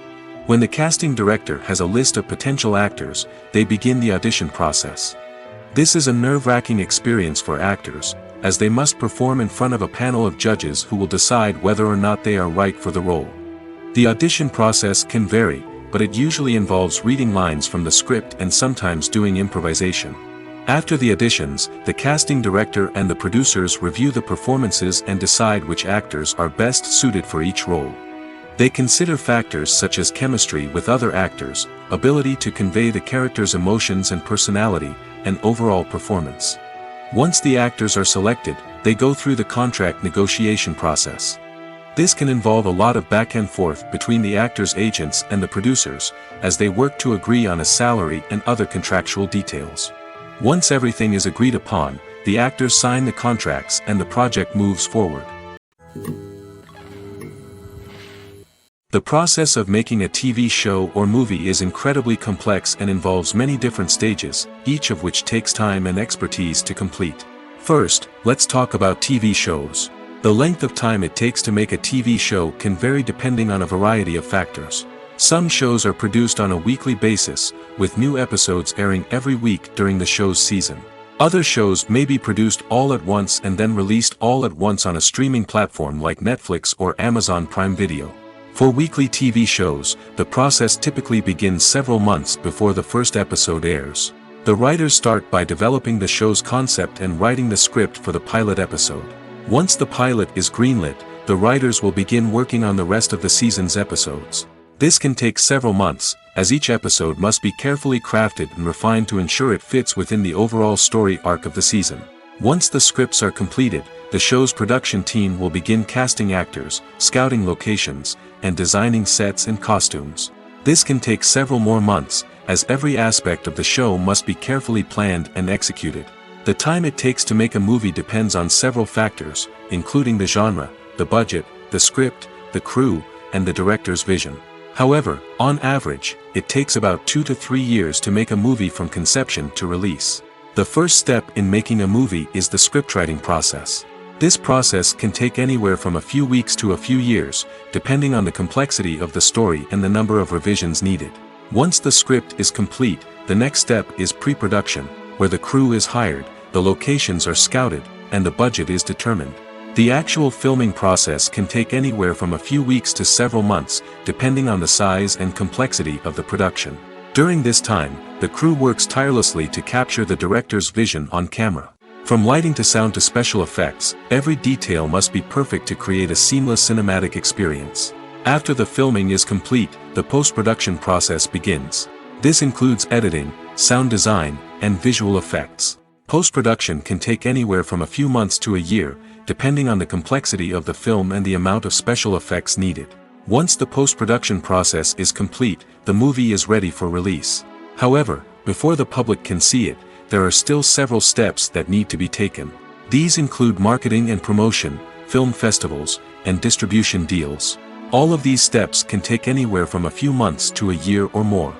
When the casting director has a list of potential actors, they begin the audition process. This is a nerve-wracking experience for actors, as they must perform in front of a panel of judges who will decide whether or not they are right for the role. The audition process can vary, but it usually involves reading lines from the script and sometimes doing improvisation. After the auditions, the casting director and the producers review the performances and decide which actors are best suited for each role. They consider factors such as chemistry with other actors, ability to convey the character's emotions and personality, and overall performance. Once the actors are selected, they go through the contract negotiation process. This can involve a lot of back and forth between the actors' agents and the producers, as they work to agree on a salary and other contractual details. Once everything is agreed upon, the actors sign the contracts and the project moves forward. The process of making a TV show or movie is incredibly complex and involves many different stages, each of which takes time and expertise to complete. First, let's talk about TV shows. The length of time it takes to make a TV show can vary depending on a variety of factors. Some shows are produced on a weekly basis, with new episodes airing every week during the show's season. Other shows may be produced all at once and then released all at once on a streaming platform like Netflix or Amazon Prime Video. For weekly TV shows, the process typically begins several months before the first episode airs. The writers start by developing the show's concept and writing the script for the pilot episode. Once the pilot is greenlit, the writers will begin working on the rest of the season's episodes. This can take several months, as each episode must be carefully crafted and refined to ensure it fits within the overall story arc of the season. Once the scripts are completed, the show's production team will begin casting actors, scouting locations, and designing sets and costumes. This can take several more months, as every aspect of the show must be carefully planned and executed. The time it takes to make a movie depends on several factors, including the genre, the budget, the script, the crew, and the director's vision. However, on average, it takes about 2 to 3 years to make a movie from conception to release. The first step in making a movie is the scriptwriting process. This process can take anywhere from a few weeks to a few years, depending on the complexity of the story and the number of revisions needed. Once the script is complete, the next step is pre-production, where the crew is hired, the locations are scouted, and the budget is determined. The actual filming process can take anywhere from a few weeks to several months, depending on the size and complexity of the production. During this time, the crew works tirelessly to capture the director's vision on camera. From lighting to sound to special effects, every detail must be perfect to create a seamless cinematic experience. After the filming is complete, the post-production process begins. This includes editing, sound design, and visual effects. Post-production can take anywhere from a few months to a year, depending on the complexity of the film and the amount of special effects needed. Once the post-production process is complete, the movie is ready for release. However, before the public can see it, there are still several steps that need to be taken. These include marketing and promotion, film festivals, and distribution deals. All of these steps can take anywhere from a few months to a year or more.